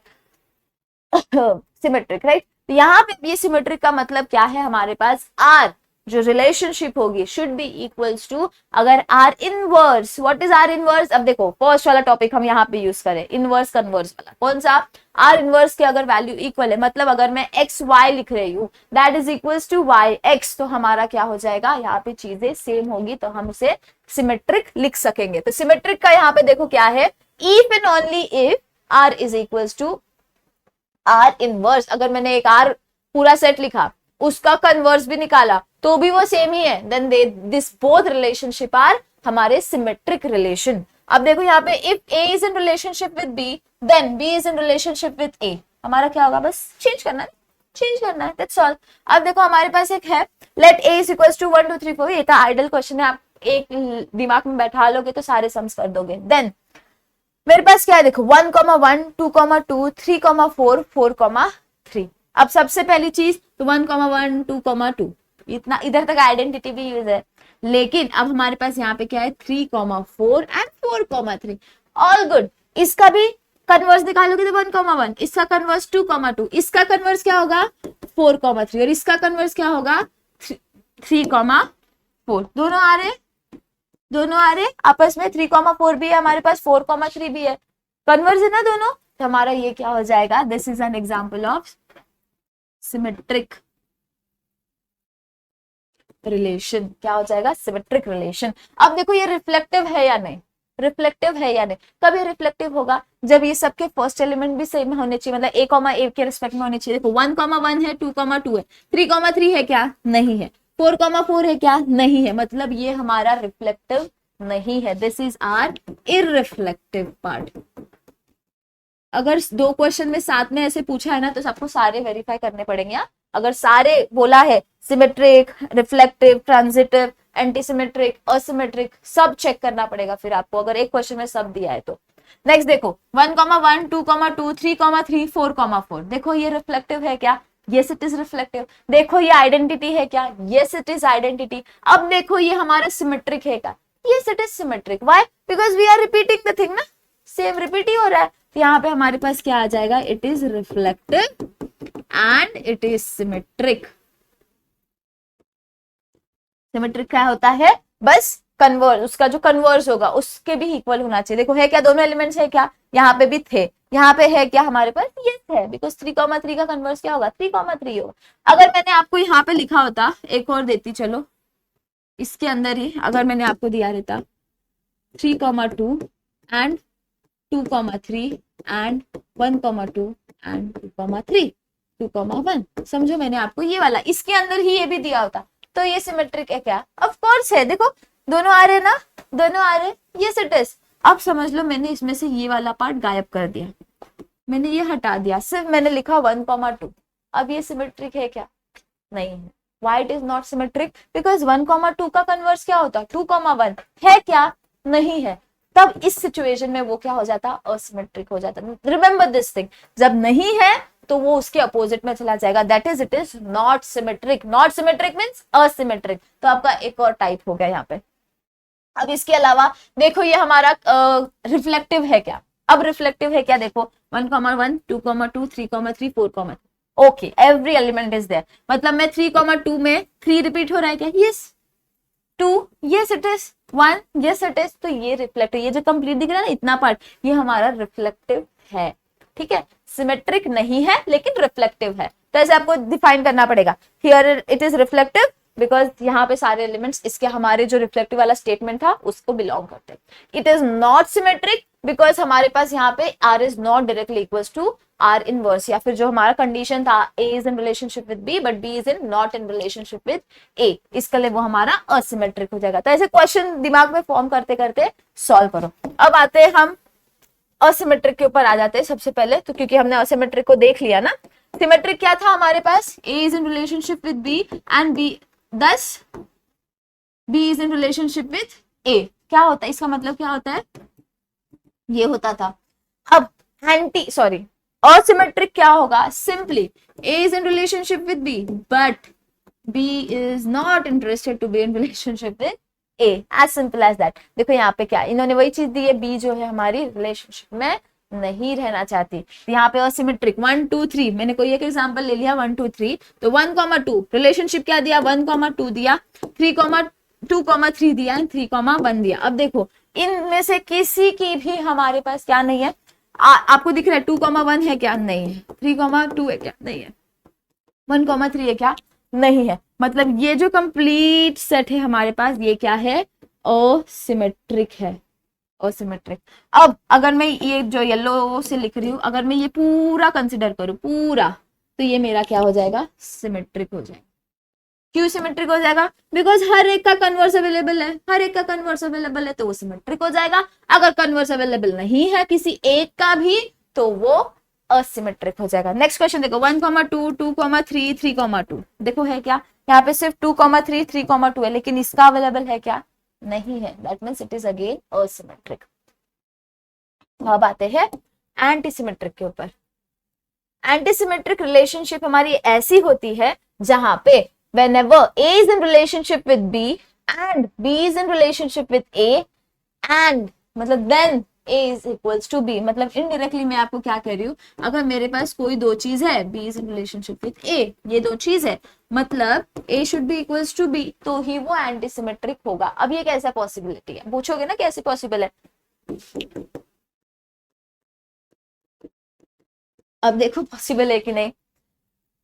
Speaker 1: symmetric, right. तो यहाँ पे ये सिमेट्रिक का मतलब क्या है, हमारे पास आर जो रिलेशनशिप होगी शुड बी इक्वल्स टू, अगर are inverse, what is are inverse, अब देखो फर्स्ट वाला टॉपिक हम यहाँ पे यूज करें, इनवर्स कन्वर्स वाला, कौन सा, आर इनवर्स के अगर वैल्यू इक्वल है, मतलब अगर मैं एक्स वाई लिख रही हूँ that is equals to y x, तो हमारा क्या हो जाएगा, यहाँ पे चीजें सेम होगी तो हम उसे सिमेट्रिक लिख सकेंगे। तो सिमेट्रिक का यहाँ पे देखो क्या है, if and only if R is equals to R inverse, अगर मैंने एक आर पूरा सेट लिखा उसका कन्वर्स भी निकाला तो भी वो सेम ही है, then this both relationship are हमारे सिमेट्रिक रिलेशन। अब देखो यहाँ पे if A is in relationship with B then B is in relationship with A, हमारा क्या होगा, बस चेंज करना है, दैट्स ऑल। अब देखो हमारे पास एक है let A is equals to 1 2 3 4, ये तो आइडल क्वेश्चन है, आप एक दिमाग में बैठा लोगे तो सारे सम्स कर दोगे। देन मेरे पास क्या है, देखो 1 1 2 2 3 4 4 3। अब सबसे पहली चीज तो 1 1 2 2, इतना इधर तक आइडेंटिटी भी यूज है, लेकिन अब हमारे पास यहाँ पे क्या है 3 4 एंड 4 3, ऑल गुड। इसका भी कन्वर्स निकालोगे तो 1 1, इसका कन्वर्स 2 2, इसका कन्वर्स क्या होगा 4 3, और इसका कन्वर्स क्या होगा 3 4, दोनों आ रहे आपस में, 3 4 भी है हमारे पास, 4 3 भी है, कन्वर्स है ना दोनों, तो हमारा ये क्या हो जाएगा, this is an example of symmetric relation. क्या हो जाएगा, सिमेट्रिक रिलेशन। अब देखो ये रिफ्लेक्टिव है या नहीं, रिफ्लेक्टिव है या नहीं, कब ये रिफ्लेक्टिव होगा, जब ये सबके फर्स्ट एलिमेंट भी सेम होने चाहिए, मतलब ए कॉमा ए के रिस्पेक्ट में होने चाहिए। देखो 1 1 है, 2 2 है, 3 3 है क्या, नहीं है, 4 4 है क्या, नहीं है, मतलब ये हमारा रिफ्लेक्टिव नहीं है, दिस इज आर इररिफ्लेक्टिव पार्ट। अगर दो क्वेश्चन में साथ में ऐसे पूछा है ना तो सबको सारे वेरीफाई करने पड़ेंगे। अगर सारे बोला है symmetric, reflective, transitive, antisymmetric, asymmetric, सब चेक करना पड़ेगा फिर आपको, अगर एक क्वेश्चन में सब दिया है तो। नेक्स्ट देखो 1 1 2 2 3 3 4 4, देखो ये रिफ्लेक्टिव है क्या, यस इट इज रिफ्लेक्टिव। देखो ये आइडेंटिटी है क्या, यस इट इज आइडेंटिटी। अब देखो ये हमारा सिमेट्रिक है क्या, yes it is symmetric. Why, because we are repeating the thing ना, सेम रिपीट ही हो रहा है, तो यहाँ पे हमारे पास क्या आ जाएगा, it is reflective and it is symmetric. Symmetric क्या होता है, बस कन्वर्स, उसका जो कन्वर्स होगा उसके भी इक्वल होना चाहिए। देखो है क्या, दोनों एलिमेंट्स है क्या, यहाँ पे भी थे, यहाँ पे है क्या हमारे पास, यस है, बिकॉज 3 3 का कन्वर्स क्या होगा, 3 3 होगा। अगर मैंने आपको यहाँ पे लिखा होता, एक और देती, चलो इसके अंदर ही अगर मैंने आपको दिया रहता 3 2 एंड 2 3 एंड 1 2 एंड 2 3 2 1, समझो मैंने आपको ये वाला इसके अंदर ही ये भी दिया होता तो ये सिमेट्रिक है क्या, ऑफ कोर्स है। देखो दोनों आ रहे ना, दोनों आ रहे, ये इट इज। अब समझ लो मैंने इसमें से ये वाला पार्ट गायब कर दिया, मैंने ये हटा दिया, सिर्फ मैंने लिखा 1 2। अब ये सिमेट्रिक है क्या, नहीं है। Why it is not symmetric, because 1 2 का कन्वर्स क्या होता, 2 1 है क्या, नहीं है। तब इस सिचुएशन में वो क्या हो जाता, असिमेट्रिक हो जाता। रिमेंबर दिस थिंग, जब नहीं है तो वो उसके अपोजिट में चला जाएगा, that is it is not symmetric. Not symmetric means asymmetric. तो आपका एक और टाइप हो गया यहाँ पे। अब इसके अलावा देखो ये हमारा रिफ्लेक्टिव है क्या, अब रिफ्लेक्टिव है क्या, देखो 1 1 2 2 3 3 4 okay, every element is there, मतलब मैं 3 2 में 3 रिपीट हो रहा है क्या, yes 2 yes it is 1 yes it is, तो ये रिफ्लेक्टिव, ये जो कंप्लीट दिख रहा है ना इतना पार्ट, ये हमारा रिफ्लेक्टिव है, ठीक है। सिमेट्रिक नहीं है लेकिन रिफ्लेक्टिव है, तो ऐसे आपको डिफाइन करना पड़ेगा। Here it is reflective because यहाँ पे सारे एलिमेंट्स इसके हमारे जो रिफ्लेक्टिव वाला स्टेटमेंट था उसको बिलोंग करते हैं। It is not symmetric because हमारे पास यहाँ पे R is not directly equal to R inverse, या फिर जो हमारा कंडीशन था A is in relationship with B but B is in not in relationship with A, इसके लिए वो हमारा असिमेट्रिक हो जाएगा। तो ऐसे क्वेश्चन दिमाग में फॉर्म करते करते सॉल्व करो। अब आते हैं हम असिमेट्रिक के ऊपर आ जाते हैं सबसे पहले, तो क्योंकि हमने असिमेट्रिक को देख लिया ना। सिमेट्रिक क्या था हमारे पास, A is in relationship with B and B, thus B is in relationship with A. क्या होता है इसका मतलब, क्या होता है, ये होता था। अब असिमेट्रिक क्या होगा, simply A is in relationship with B but B is not interested to be in relationship with A, as simple as that. देखो यहाँ पे क्या इन्होंने वही चीज दी है, बी जो है हमारी रिलेशनशिप में नहीं रहना चाहती, तो यहाँ पे असिमेट्रिक 1 2 3, मैंने कोई एक एग्जांपल ले लिया 1 2 3, तो 1,2 रिलेशनशिप क्या दिया, 1,2 दिया, 3,2,3 दिया, 3,1 दिया। अब देखो इनमें से किसी की भी हमारे पास क्या नहीं है, आपको दिख रहा है 2,1 है क्या, नहीं है, 3,2 है क्या, नहीं है, 1,3 है क्या, नहीं है। मतलब ये जो कंप्लीट सेट है हमारे पास, ये क्या है, असिमेट्रिक है, असिमेट्रिक। अब अगर मैं ये जो येलो से लिख रही हूं, अगर मैं ये पूरा कंसिडर करूं पूरा, तो ये मेरा क्या हो जाएगा, सिमेट्रिक हो जाएगा। क्यों सिमेट्रिक हो जाएगा, बिकॉज हर एक का कन्वर्स अवेलेबल है, हर एक का कन्वर्स अवेलेबल है, तो वो सिमेट्रिक हो जाएगा। अगर कन्वर्स अवेलेबल नहीं है किसी एक का भी, तो वो असिमेट्रिक हो जाएगा। नेक्स्ट क्वेश्चन देखो 1,2 2,3 3,2, देखो है क्या, यहाँ पे सिर्फ 2,3 3,2 है, लेकिन इसका अवेलेबल है क्या, नहीं है, that means it is again asymmetric. अब आते हैं एंटीसिमेट्रिक के ऊपर। एंटीसिमेट्रिक रिलेशनशिप हमारी ऐसी होती है जहां पे whenever A is in relationship with B and B is in relationship with A and मतलब then A is equals to B, मतलब इनडायरेक्टली मैं आपको क्या कह रही हूँ, अगर मेरे पास कोई दो चीज है, B is in relationship with A, ये दो चीज है, मतलब A should be equals to B, तो ही वो एंटीसिमेट्रिक होगा। अब ये कैसा पॉसिबिलिटी है, पूछोगे ना कैसे पॉसिबल है। अब देखो पॉसिबल है कि नहीं।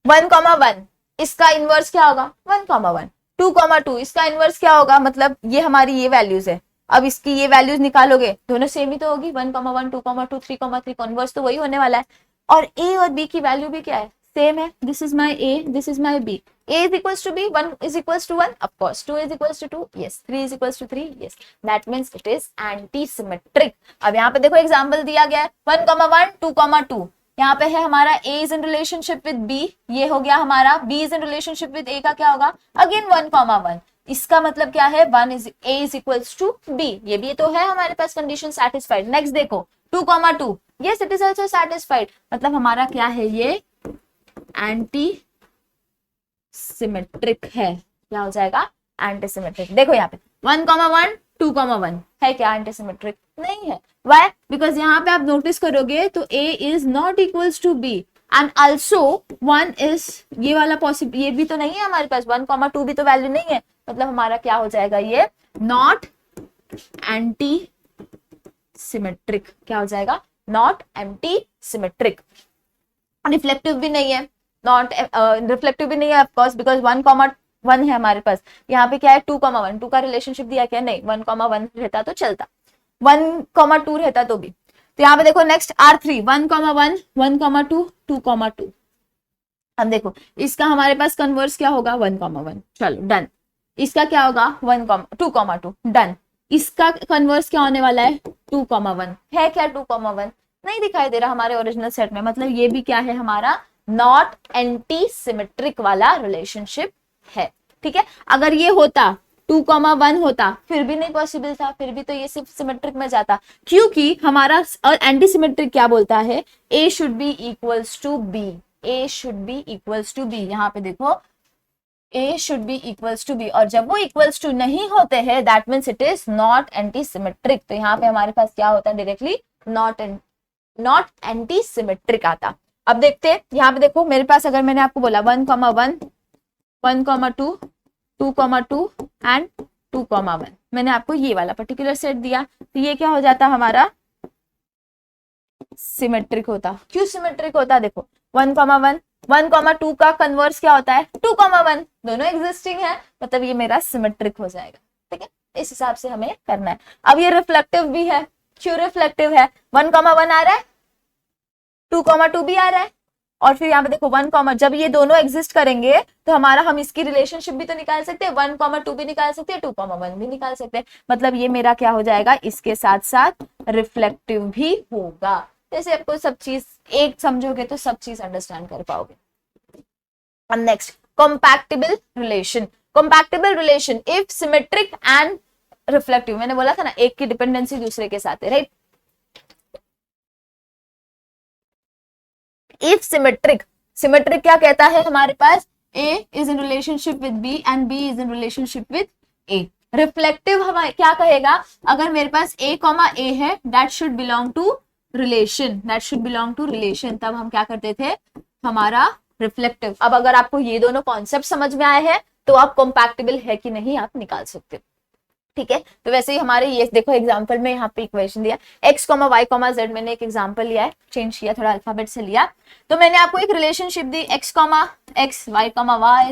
Speaker 1: 1,1 इसका इनवर्स क्या होगा, 1,1, 2,2 इसका इनवर्स क्या होगा, मतलब ये हमारी ये वैल्यूज है। अब इसकी ये वैल्यूज निकालोगे, दोनों सेम ही तो होगी, 1,1 2,2 3,3, कन्वर्स तो वही होने वाला है। और ए और बी की वैल्यू भी क्या है, सेम है, this is my A, this is my B, a is equals to b, 1 is equals to 1, of course, 2 is equals to 2, yes, 3 is equals to 3, yes, that means it is anti-symmetric। अब यहाँ पे देखो example दिया गया है 1,1 2,2, यहाँ पे है हमारा a is in relationship with b, ये हो गया हमारा, b is in relationship with a का क्या होगा, अगेन 1,1, इसका मतलब क्या है, 1 is a is equals to b, ये भी तो है हमारे पास कंडीशन सेटिस्फाइड। नेक्स्ट देखो 2,2, yes it is also satisfied, मतलब हमारा क्या है, ये एंटी सिमेट्रिक है, क्या हो जाएगा, एंटीसिमेट्रिक। देखो यहाँ पे 1,1 2,1 है क्या एंटीसिमेट्रिक, नहीं है। व्हाई, बिकॉज यहाँ पे आप नोटिस करोगे तो a is not equals to b and also 1 is, ये वाला पॉसिबल, ये भी तो नहीं है हमारे पास, 1,2 भी तो वैल्यू नहीं है, मतलब हमारा क्या हो जाएगा, ये नॉट एंटी सिमेट्रिक, क्या हो जाएगा, नॉट एंटी सिमेट्रिक। रिफ्लेक्टिव भी नहीं है, नॉट रिफ्लेक्टिव भी नहीं है ऑफकोर्स, बिकॉज 1,1 है हमारे पास, यहाँ पे क्या है 2,1, 2 का रिलेशनशिप दिया क्या, नहीं, 1,1 रहता तो चलता, 1,2 रहता तो भी। तो यहाँ पे देखो नेक्स्ट R3 1,1 1,2 2,2, अब देखो इसका हमारे पास कन्वर्स क्या होगा, 1,1, चलो डन। इसका क्या होगा 2,2 डन। इसका कन्वर्स क्या होने वाला है 2,1, है क्या 2,1 नहीं दिखाई दे रहा हमारे ओरिजिनल सेट में, मतलब ये भी क्या है हमारा नॉट एंटी सिमेट्रिक वाला रिलेशनशिप है। ठीक है, अगर ये होता 2,1 होता फिर भी नहीं पॉसिबल था, फिर भी तो ये सिर्फ सिमेट्रिक में जाता, क्योंकि हमारा एंटी सिमेट्रिक क्या बोलता है, A should be equals to B, A should be equals to B, यहाँ पे देखो A should be equals to B, और जब वो इक्वल्स टू नहीं होते हैं that means it is not antisymmetric. तो यहाँ पे हमारे पास क्या होता है डायरेक्टली नॉट एंटी सिमेट्रिक आता। अब देखते हैं यहाँ पे देखो मेरे पास, अगर मैंने आपको बोला 1,1 1,2 2,2 एंड 2,1, मैंने आपको ये वाला पर्टिकुलर सेट दिया, तो ये क्या हो जाता हमारा सिमेट्रिक होता। क्यों सिमेट्रिक होता, देखो 1,1 1,2 का कन्वर्स क्या होता है 2,1, दोनों एग्जिस्टिंग है, मतलब ये मेरा सिमेट्रिक हो जाएगा। ठीक है, इस हिसाब से हमें करना है। अब ये रिफ्लेक्टिव भी है, क्यों रिफ्लेक्टिव है, 1,1 आ रहा है 2,2 भी आ रहा है, और फिर यहाँ पे देखो 1, जब ये दोनों एग्जिस्ट करेंगे तो हमारा, हम इसकी रिलेशनशिप भी तो निकाल सकते हैं, 1,2 भी निकाल सकते हैं, 2,1 भी निकाल सकते हैं। मतलब ये मेरा क्या हो जाएगा, इसके साथ साथ रिफ्लेक्टिव भी होगा। जैसे आपको सब चीज एक समझोगे तो सब चीज अंडरस्टैंड कर पाओगे। अब next, compatible relation. Compatible relation if symmetric and reflective, मैंने बोला था ना एक की डिपेंडेंसी दूसरे के साथ है, राइट। इफ सिमेट्रिक, सिमेट्रिक क्या कहता है हमारे पास, A is in relationship with B and B is in relationship with A। Reflective हमारे क्या कहेगा, अगर मेरे पास A, है, that should belong to relation, that should belong to relation, तब हम क्या करते थे, हमारा रिफ्लेक्टिव। अब अगर आपको ये दोनों कॉन्सेप्ट समझ में आए हैं तो आप कंपैक्टिबल है कि नहीं आप निकाल सकते हो, ठीक है। तो वैसे ही हमारे ये देखो एग्जांपल में यहाँ पे इक्वेशन दिया x, y, z, मैंने एक एग्जांपल लिया है, चेंज किया थोड़ा अल्फाबेट से लिया, तो मैंने आपको एक relationship the x, y, y,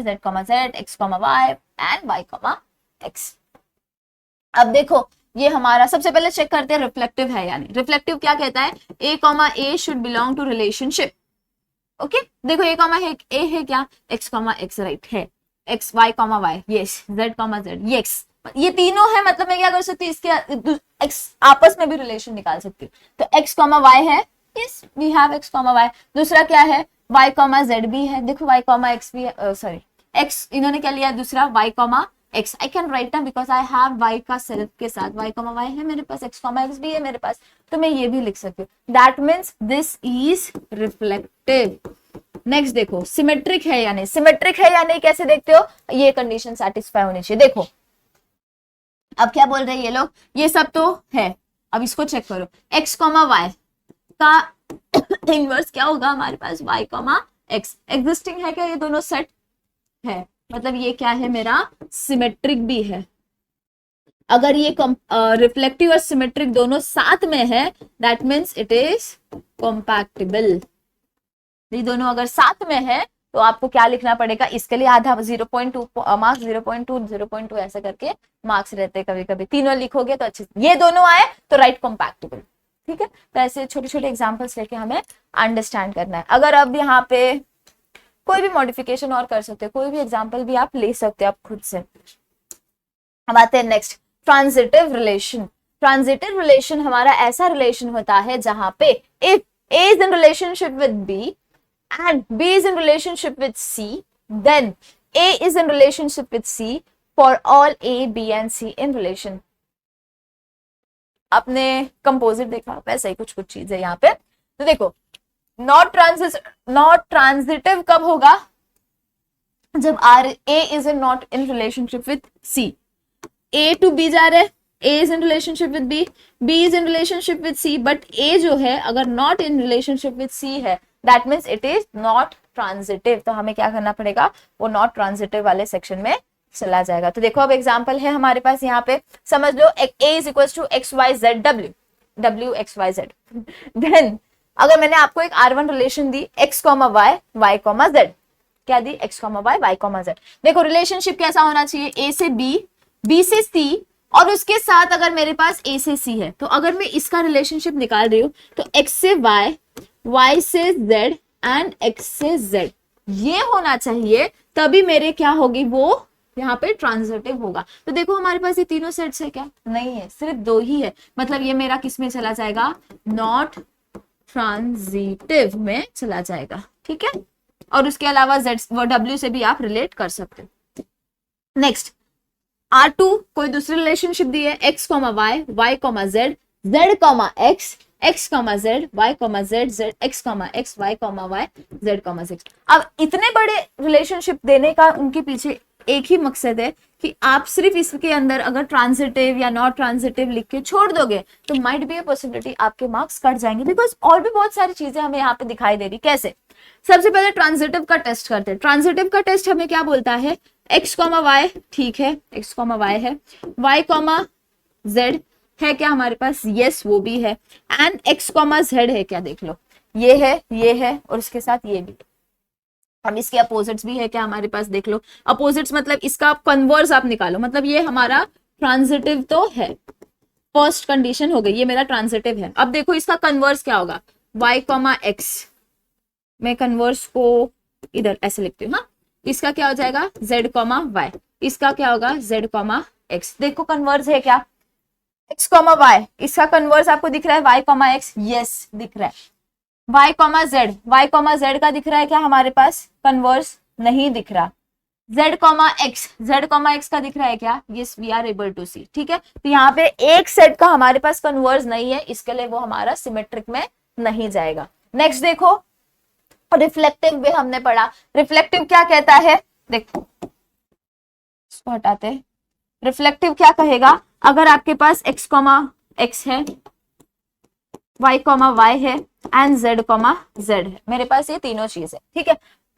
Speaker 1: z, x, y and y, x। अब देखो ये हमारा, सबसे पहले चेक करते हैं रिफ्लेक्टिव है यानी। रिफ्लेक्टिव क्या कहता है, a should belong to relationship, okay. देखो a है क्या, x, x राइट है, x, y, yes, z, z yes, ये तीनों है, मतलब मैं क्या कर सकती हूँ, इसके x आपस में भी रिलेशन निकाल सकती हूँ। तो x, y है, yes we have x, y। दूसरा क्या है, y, z भी है, देखो y, x भी है, सॉरी x इन्होंने क्या लिया दूसरा, y, x। I can write ना बिकॉज आई हैव y का सेल्फ के साथ y, y है मेरे पास, x, x भी है मेरे पास, तो मैं ये भी लिख सकती हूँ। That means this is reflective. Next देखो, सिमेट्रिक है या नहीं, सिमेट्रिक है या नहीं कैसे देखते हो, ये कंडीशन सेटिस्फाई होनी चाहिए। देखो अब क्या बोल रहे हैं ये लोग, ये सब तो है, अब इसको चेक करो, x, y का इनवर्स क्या होगा हमारे पास, y, x। एग्जिस्टिंग है क्या ये दोनों सेट है, मतलब ये क्या है मेरा सिमेट्रिक भी है। अगर ये रिफ्लेक्टिव और सिमेट्रिक दोनों साथ में है दैट मीन्स इट इज कंपैक्टिबल। ये दोनों अगर साथ में है तो आपको क्या लिखना पड़ेगा, इसके लिए आधा 0.2 मार्क्स, 0.2 ऐसा करके मार्क्स रहते हैं कभी कभी, तीनों लिखोगे तो अच्छे, ये दोनों आए तो राइट कंपैक्टिबल, ठीक है। तो ऐसे छोटे छोटे एग्जांपल्स लेके हमें अंडरस्टैंड करना है। अगर अब यहाँ पे कोई भी मॉडिफिकेशन और कर सकते हो, कोई भी एग्जाम्पल भी आप ले सकते हो आप खुद से। अब आते हैं next, transitive relation. Transitive relation हमारा ऐसा रिलेशन होता है जहां पे if A is in relationship with B and B is in relationship with C, then A is in relationship with C for all A, B and C in relation। आपने composite देखा, वैसा ही कुछ कुछ चीज है यहाँ पे। तो देखो नॉट ट्रांजिटिव कब होगा, जब A is not in relationship with C। A to B जा रहे हैं, A is in relationship with B, B is in relationship with C, but A जो है अगर not in relationship with C है that means it is not transitive। तो हमें क्या करना पड़ेगा, वो not transitive वाले सेक्शन में चला जाएगा। तो देखो अब एग्जाम्पल है हमारे पास यहाँ पे, समझ लो A is equals to x, y, z, w x, y, z। then अगर मैंने आपको एक R1 रिलेशन दी x, y, y, z, क्या दी, x, y, y, z। देखो रिलेशनशिप कैसा होना चाहिए, A से B, B से C और उसके साथ अगर मेरे पास A से C है, तो अगर मैं इसका रिलेशनशिप निकाल रही हूँ तो X से Y, Y से Z एंड X से Z ये होना चाहिए, तभी मेरे क्या होगी, वो यहाँ पे ट्रांजिटिव होगा। तो देखो हमारे पास ये तीनों सेट्स है क्या, नहीं है, सिर्फ दो ही है, मतलब ये मेरा किस में चला जाएगा, नॉट ट्रांजिटिव में चला जाएगा, ठीक है। और उसके अलावा Z व W से भी आप रिलेट कर सकते हो। नेक्स्ट R2 कोई दूसरी रिलेशनशिप दी है, x, y, y, z, z, x, x, z, y, z, z, x, x, y, y, z, z। अब इतने बड़े रिलेशनशिप देने का उनके पीछे एक ही मकसद है कि आप सिर्फ इसके अंदर अगर ट्रांजिटिव या नॉट ट्रांजिटिव लिख के छोड़ दोगे तो माइट बी ए पॉसिबिलिटी आपके मार्क्स कट जाएंगे, बिकॉज और भी बहुत सारी चीजें हमें यहाँ पे दिखाई दे रही। कैसे, सबसे पहले ट्रांजिटिव का टेस्ट करते हैं। ट्रांजिटिव का टेस्ट हमें क्या बोलता है, x, y ठीक है, x, y है, y, z है क्या हमारे पास, यस वो भी है, एंड x, z है क्या, देख लो ये है और उसके साथ ये भी। अब इसके अपोजिट्स भी है क्या हमारे पास, देख लो अपोजिट्स मतलब इसका कन्वर्स आप निकालो, मतलब ये हमारा ट्रांजिटिव तो है, फर्स्ट कंडीशन हो गई, ये मेरा ट्रांजिटिव है। अब देखो इसका कन्वर्स क्या होगा, y कॉमा एक्स, मैं कन्वर्स को इधर ऐसे लिखती हूँ, हाँ, इसका क्या हो जाएगा z कॉमा वाई, इसका क्या होगा z कॉमा एक्स। देखो कन्वर्स है क्या, x कॉमा वाई, इसका कन्वर्स आपको दिख रहा है y कॉमा एक्स, यस दिख रहा है। y comma Z, y comma Z का दिख रहा है क्या हमारे पास, कन्वर्स नहीं दिख रहा। z comma X, z comma X का दिख रहा है क्या, yes we are able to see, ठीक है। तो यहाँ पे एक सेट का हमारे पास कन्वर्स नहीं है, इसके लिए वो हमारा सिमेट्रिक में नहीं जाएगा। नेक्स्ट देखो, रिफ्लेक्टिव भी हमने पढ़ा। रिफ्लेक्टिव क्या कहता है, देखो इसको हटाते हैं। रिफ्लेक्टिव क्या कहेगा, अगर आपके पास x कॉमा एक्स है, y कॉमा वाई है एंड z कॉमा जेड है, मेरे पास ये तीनों चीज है, ठीक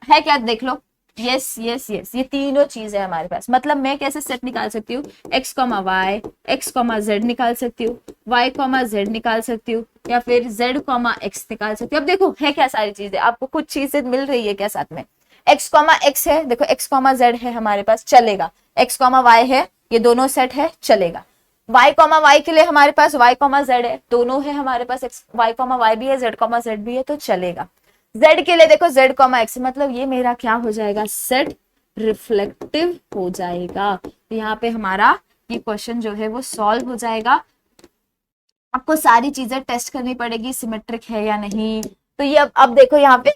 Speaker 1: है क्या, देख लो, यस यस यस, ये तीनों चीज है हमारे पास। मतलब मैं कैसे सेट निकाल सकती हूँ, x comma y, x comma z निकाल सकती हूँ, y कॉमा जेड निकाल सकती हूँ, या फिर z कॉमा एक्स निकाल सकती हूँ। अब देखो है क्या सारी चीजें, आपको कुछ चीजें मिल रही है क्या साथ में, x कॉमा एक्स है, देखो x कॉमा जेड है हमारे पास, चलेगा, x कॉमा वाई है, ये दोनों सेट है, चलेगा। y कॉमा वाई के लिए हमारे पास y कॉमा जेड है, दोनों है हमारे पास, y कॉमा वाई भी है, z कॉमा जेड भी है, तो चलेगा। z के लिए देखो z कॉमा एक्स, मतलब ये मेरा क्या हो जाएगा, सेट रिफ्लेक्टिव हो जाएगा। तो यहाँ पे हमारा ये क्वेश्चन जो है वो सॉल्व हो जाएगा। आपको सारी चीजें टेस्ट करनी पड़ेगी, सिमेट्रिक है या नहीं। तो ये अब देखो यहाँ पे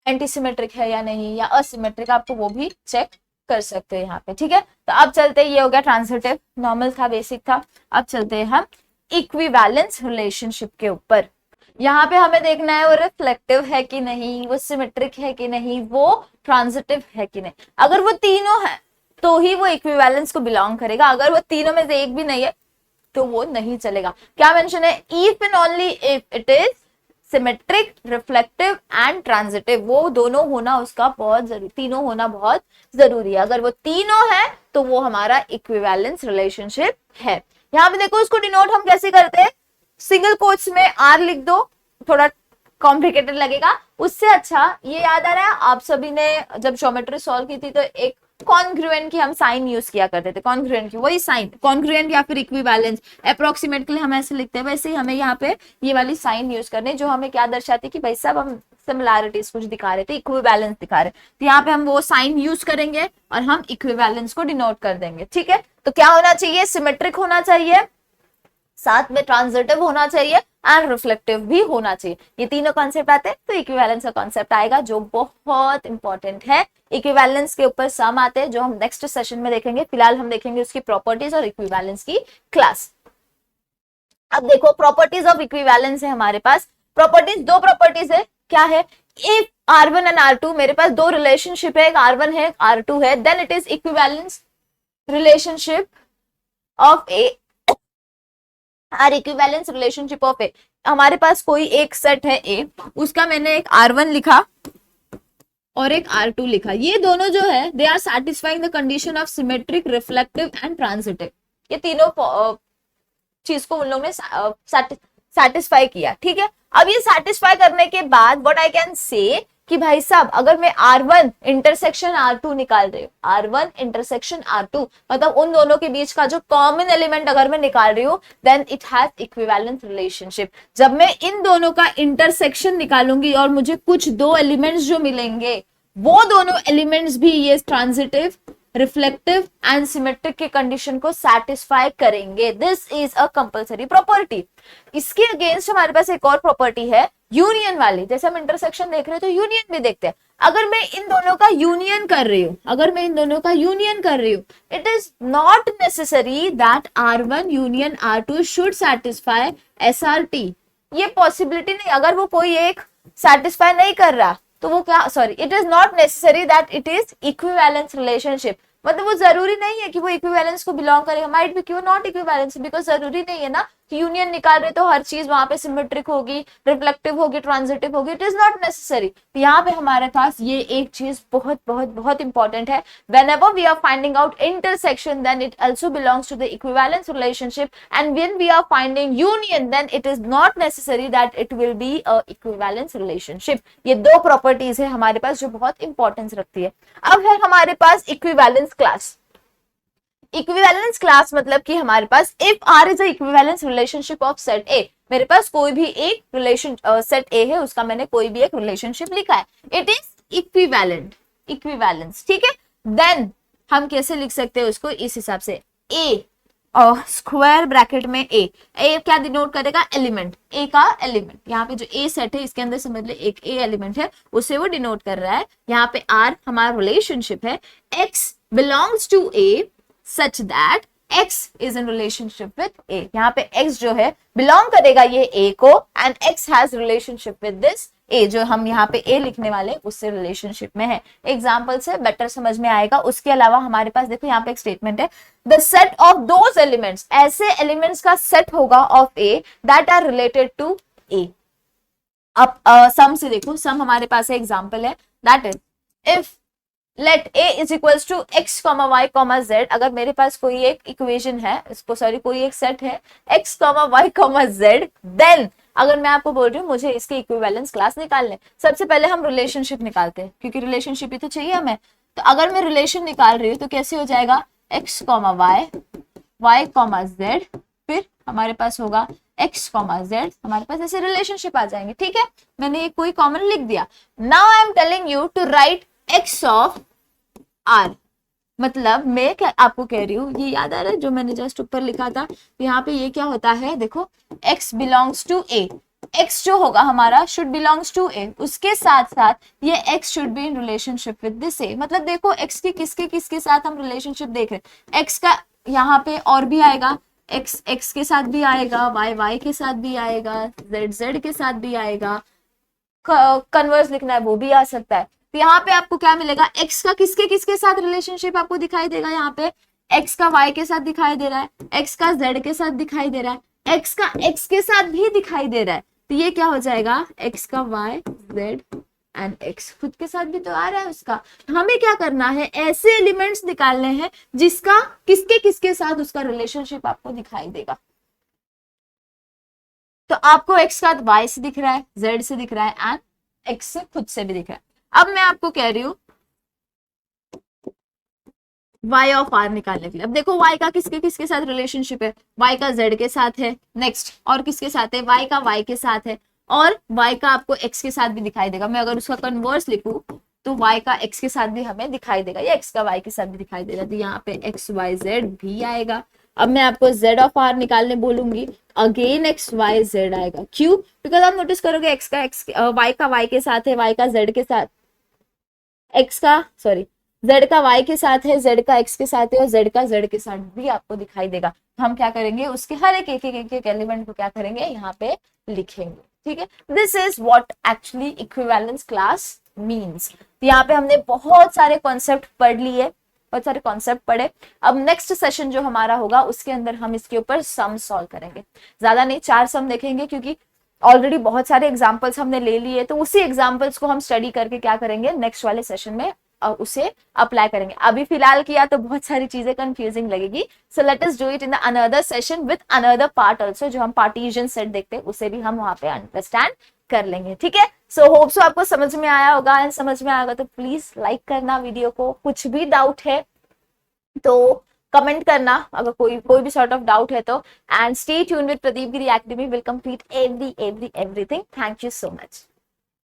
Speaker 1: एंटी सिमेट्रिक है या नहीं, या असिमेट्रिक, आपको वो भी चेक कर सकते हैं यहाँ पे, ठीक है। तो अब चलते हैं, ये हो गया ट्रांजिटिव, नॉर्मल था, बेसिक था। अब चलते हैं हम इक्विवेलेंस रिलेशनशिप के ऊपर। यहाँ पे हमें देखना है वो रिफ्लेक्टिव है कि नहीं, वो सिमेट्रिक है कि नहीं, वो ट्रांजिटिव है कि नहीं। अगर वो तीनों है तो ही वो इक्विवेलेंस को बिलोंग करेगा, अगर वो तीनों में से एक भी नहीं है तो वो नहीं चलेगा। क्या मेंशन है, if and only if it is symmetric, reflective and transitive, वो दोनों होना उसका बहुत जरूरी, तीनों होना बहुत जरूरी है। अगर वो तीनों है तो वो हमारा इक्विवेलेंस रिलेशनशिप है। यहाँ पे देखो उसको डिनोट हम कैसे करते हैं, सिंगल कोट्स में आर लिख दो, थोड़ा कॉम्प्लिकेटेड लगेगा, उससे अच्छा ये याद आ रहा है आप सभी ने जब ज्योमेट्री सॉल्व की थी तो एक कॉन्ग्रुएंट की हम साइन यूज किया करते थे, कॉन्ग्रुएंट की वही साइन, कॉन्ग्रुएंट या फिर इक्विवेलेंस, अप्रोक्सीमेट के लिए हम ऐसे लिखते हैं, वैसे ही हमें यहाँ पे ये वाली साइन यूज करने, जो हमें क्या दर्शाती है कि भाई साहब हम सिमिलैरिटीज कुछ दिखा रहे थे, इक्विवेलेंस दिखा रहे, तो यहाँ पे हम वो साइन यूज करेंगे और हम इक्विवेलेंस को डिनोट कर देंगे, ठीक है। तो क्या होना चाहिए, सिमेट्रिक होना चाहिए, साथ में ट्रांजिटिव होना चाहिए एंड रिफ्लेक्टिव भी होना चाहिए। ये तीनों कॉन्सेप्ट आते हैं तो इक्विवेलेंस का कॉन्सेप्ट आएगा, जो बहुत इंपॉर्टेंट है। इक्विवेलेंस के ऊपर सम आते हैं जो हम नेक्स्ट सेशन में देखेंगे, फिलहाल हम देखेंगे उसकी प्रॉपर्टीज और इक्विवेलेंस की क्लास। अब देखो प्रॉपर्टीज ऑफ इक्विवेलेंस है हमारे पास, प्रॉपर्टीज दो प्रॉपर्टीज है, क्या है, इफ R1 एंड R2, मेरे पास दो रिलेशनशिप है, एक R1 है R2 है, then it is equivalence relationship of A or equivalence relationship of A. हमारे पास कोई एक सेट है ए, उसका मैंने एक R1 लिखा और एक R2 लिखा, ये दोनों जो है they are satisfying the condition of symmetric, reflective and transitive. ये तीनों चीज को उन लोगों ने सैटिस्फाई किया, ठीक है। अब ये सैटिस्फाई करने के बाद व्हाट आई कैन से कि भाई साहब अगर मैं R1 इंटरसेक्शन R2 निकाल रही हूँ, R1 इंटरसेक्शन R2, मतलब उन दोनों के बीच का जो कॉमन एलिमेंट अगर मैं निकाल रही हूँ, then it has equivalence relationship. जब मैं इन दोनों का इंटरसेक्शन निकालूंगी और मुझे कुछ दो एलिमेंट्स जो मिलेंगे, वो दोनों एलिमेंट्स भी ये ट्रांजिटिव, रिफ्लेक्टिव एंड सिमेट्रिक के कंडीशन को सैटिस्फाई करेंगे। This is a compulsory property. इसके अगेंस्ट हमारे पास एक और प्रॉपर्टी है यूनियन वाली, जैसे हम इंटरसेक्शन देख रहे हैं तो यूनियन भी देखते हैं। अगर मैं इन दोनों का यूनियन कर रही हूं, अगर मैं इन दोनों का यूनियन कर रही हूं, it is not necessary that R1 union R2 should satisfy SRT। ये पॉसिबिलिटी नहीं, अगर वो कोई एक सैटिस्फाई नहीं कर रहा तो वो क्या, sorry, it is not necessary that it is equivalence relationship, मतलब वो जरूरी नहीं है कि वो इक्विवेलेंस को बिलोंग करेगा, माइट बी क्यों नॉट इक्विवेलेंस, बिकॉज जरूरी नहीं है ना कि यूनियन निकाल रहे तो हर चीज वहां पे सिमेट्रिक होगी, रिफ्लेक्टिव होगी, ट्रांजिटिव होगी, इट इज नॉट नेसेसरी। तो यहाँ पे हमारे पास ये एक चीज बहुत बहुत बहुत इंपॉर्टेंट है, whenever we are finding out intersection then it also belongs to the equivalence relationship, and when we are finding union then it is not necessary that it will be a equivalence relationship। ये दो properties है हमारे पास जो बहुत importance रखती है। अब है हमारे पास इक्विवेलेंस क्लास। इक्विवेलेंस क्लास मतलब कि हमारे पास if R is a equivalence relationship of set A, मेरे पास कोई भी एक रिलेशन सेट ए है, उसका मैंने कोई भी एक रिलेशनशिप लिखा है, इट इज इक्विवेलेंट, इक्विवेलेंस, ठीक है। देन हम कैसे लिख सकते हैं उसको, इस हिसाब से ए स्क्वायर ब्रैकेट में ए क्या डिनोट करेगा, एलिमेंट, ए का एलिमेंट, यहाँ पे जो ए सेट है इसके अंदर समझ ले एक ए एलिमेंट है, उसे वो डिनोट कर रहा है। यहाँ पे आर हमारा रिलेशनशिप है, x belongs to A such that x is in relationship with a, यहाँ पे x जो है बिलोंग करेगा ये a को, and x has relationship with this a, जो हम यहाँ पे a लिखने वाले उससे रिलेशनशिप में है। एग्जाम्पल से बेटर समझ में आएगा। उसके अलावा हमारे पास देखो यहाँ पे एक स्टेटमेंट है, the set of those elements, ऐसे एलिमेंट्स का सेट होगा of a that are related to a। अब सम से देखो, सम हमारे पास है, एग्जाम्पल है that is if let a is equals to x comma y comma z, अगर मेरे पास कोई एक इक्वेशन है, इसको सॉरी कोई एक सेट है x comma y comma z, then अगर मैं आपको बोल रही हूँ मुझे इसके इक्विवेलेंस क्लास निकालने, सबसे पहले हम रिलेशनशिप निकालते हैं क्योंकि रिलेशनशिप ही तो चाहिए हमें। तो अगर मैं रिलेशन निकाल रही हूँ तो कैसे हो जाएगा, x comma y comma z, फिर हमारे पास होगा x कॉमा z, हमारे पास ऐसे रिलेशनशिप आ जाएंगे, ठीक है। मैंने एक कोई कॉमन लिख दिया। Now I am telling you to write x of r, मतलब मैं क्या आपको कह रही हूँ, ये याद आ रहा है जो मैंने जस्ट ऊपर लिखा था, तो यहाँ पे ये क्या होता है, देखो x belongs to a, x जो होगा हमारा शुड बिलोंग्स टू a, उसके साथ साथ ये x should be in relationship with this a, मतलब देखो x की किसके साथ हम रिलेशनशिप देख रहे हैं, x का यहाँ पे और भी आएगा, x के साथ भी आएगा, y के साथ भी आएगा, z के साथ भी आएगा, कन्वर्स लिखना है वो भी आ सकता है। तो यहाँ पे आपको क्या मिलेगा, x का किसके साथ रिलेशनशिप आपको दिखाई देगा, यहाँ पे x का y के साथ दिखाई दे रहा है, x का z के साथ दिखाई दे रहा है, x का x के साथ भी दिखाई दे रहा है, तो ये क्या हो जाएगा, x का y z एंड x खुद के साथ भी तो आ रहा है उसका। तो हमें क्या करना है, ऐसे एलिमेंट्स निकालने हैं जिसका किसके साथ उसका रिलेशनशिप आपको दिखाई देगा। तो आपको x का y से दिख रहा है, z से दिख रहा है एंड x से खुद से भी दिख रहा है। अब मैं आपको कह रही हूं y ऑफ r निकालने के लिए, अब देखो y का किसके साथ रिलेशनशिप है, y का z के साथ है, नेक्स्ट और किसके साथ है, y का y के साथ है, और y का आपको x के साथ भी दिखाई देगा। मैं अगर उसका कन्वर्स लिखूं तो y का x के साथ भी हमें दिखाई देगा, या x का y के साथ भी दिखाई देगा, तो यहाँ पे x y z भी आएगा। अब मैं आपको z ऑफ r निकालने बोलूंगी, अगेन x y z आएगा, क्यों, बिकॉज आप नोटिस करोगे y का y के साथ है, y का z के साथ, z का y के साथ है, z का x के साथ है, और z का z के साथ भी आपको दिखाई देगा। हम क्या करेंगे, उसके हर एक एलिमेंट को क्या करेंगे, यहाँ पे लिखेंगे, ठीक है। This is what actually equivalence class means. यहाँ पे हमने बहुत सारे कॉन्सेप्ट पढ़ लिए, बहुत सारे कॉन्सेप्ट पढ़े। अब नेक्स्ट सेशन जो हमारा होगा उसके अंदर हम इसके ऊपर सम सॉल्व करेंगे, ज्यादा नहीं 4 सम देखेंगे, क्योंकि ऑलरेडी बहुत सारे एग्जाम्पल्स हमने ले लिए, तो उसी एग्जाम्पल्स को हम स्टडी करके क्या करेंगे, नेक्स्ट वाले सेशन में उसे अप्लाई करेंगे। अभी फिलहाल किया तो बहुत सारी चीजें कंफ्यूजिंग लगेगी, so let us do it in the another session with another part also, जो हम पार्टीशन सेट देखते हैं उसे भी हम वहां पे अंडरस्टैंड कर लेंगे, ठीक है। सो होप सो आपको समझ में आया होगा, एंड समझ में आएगा तो प्लीज लाइक करना वीडियो को। कुछ भी डाउट है तो कमेंट करना, अगर कोई भी सॉर्ट ऑफ डाउट है तो, and stay tuned with Pradeep Giri academy, will complete everything. Thank you so much.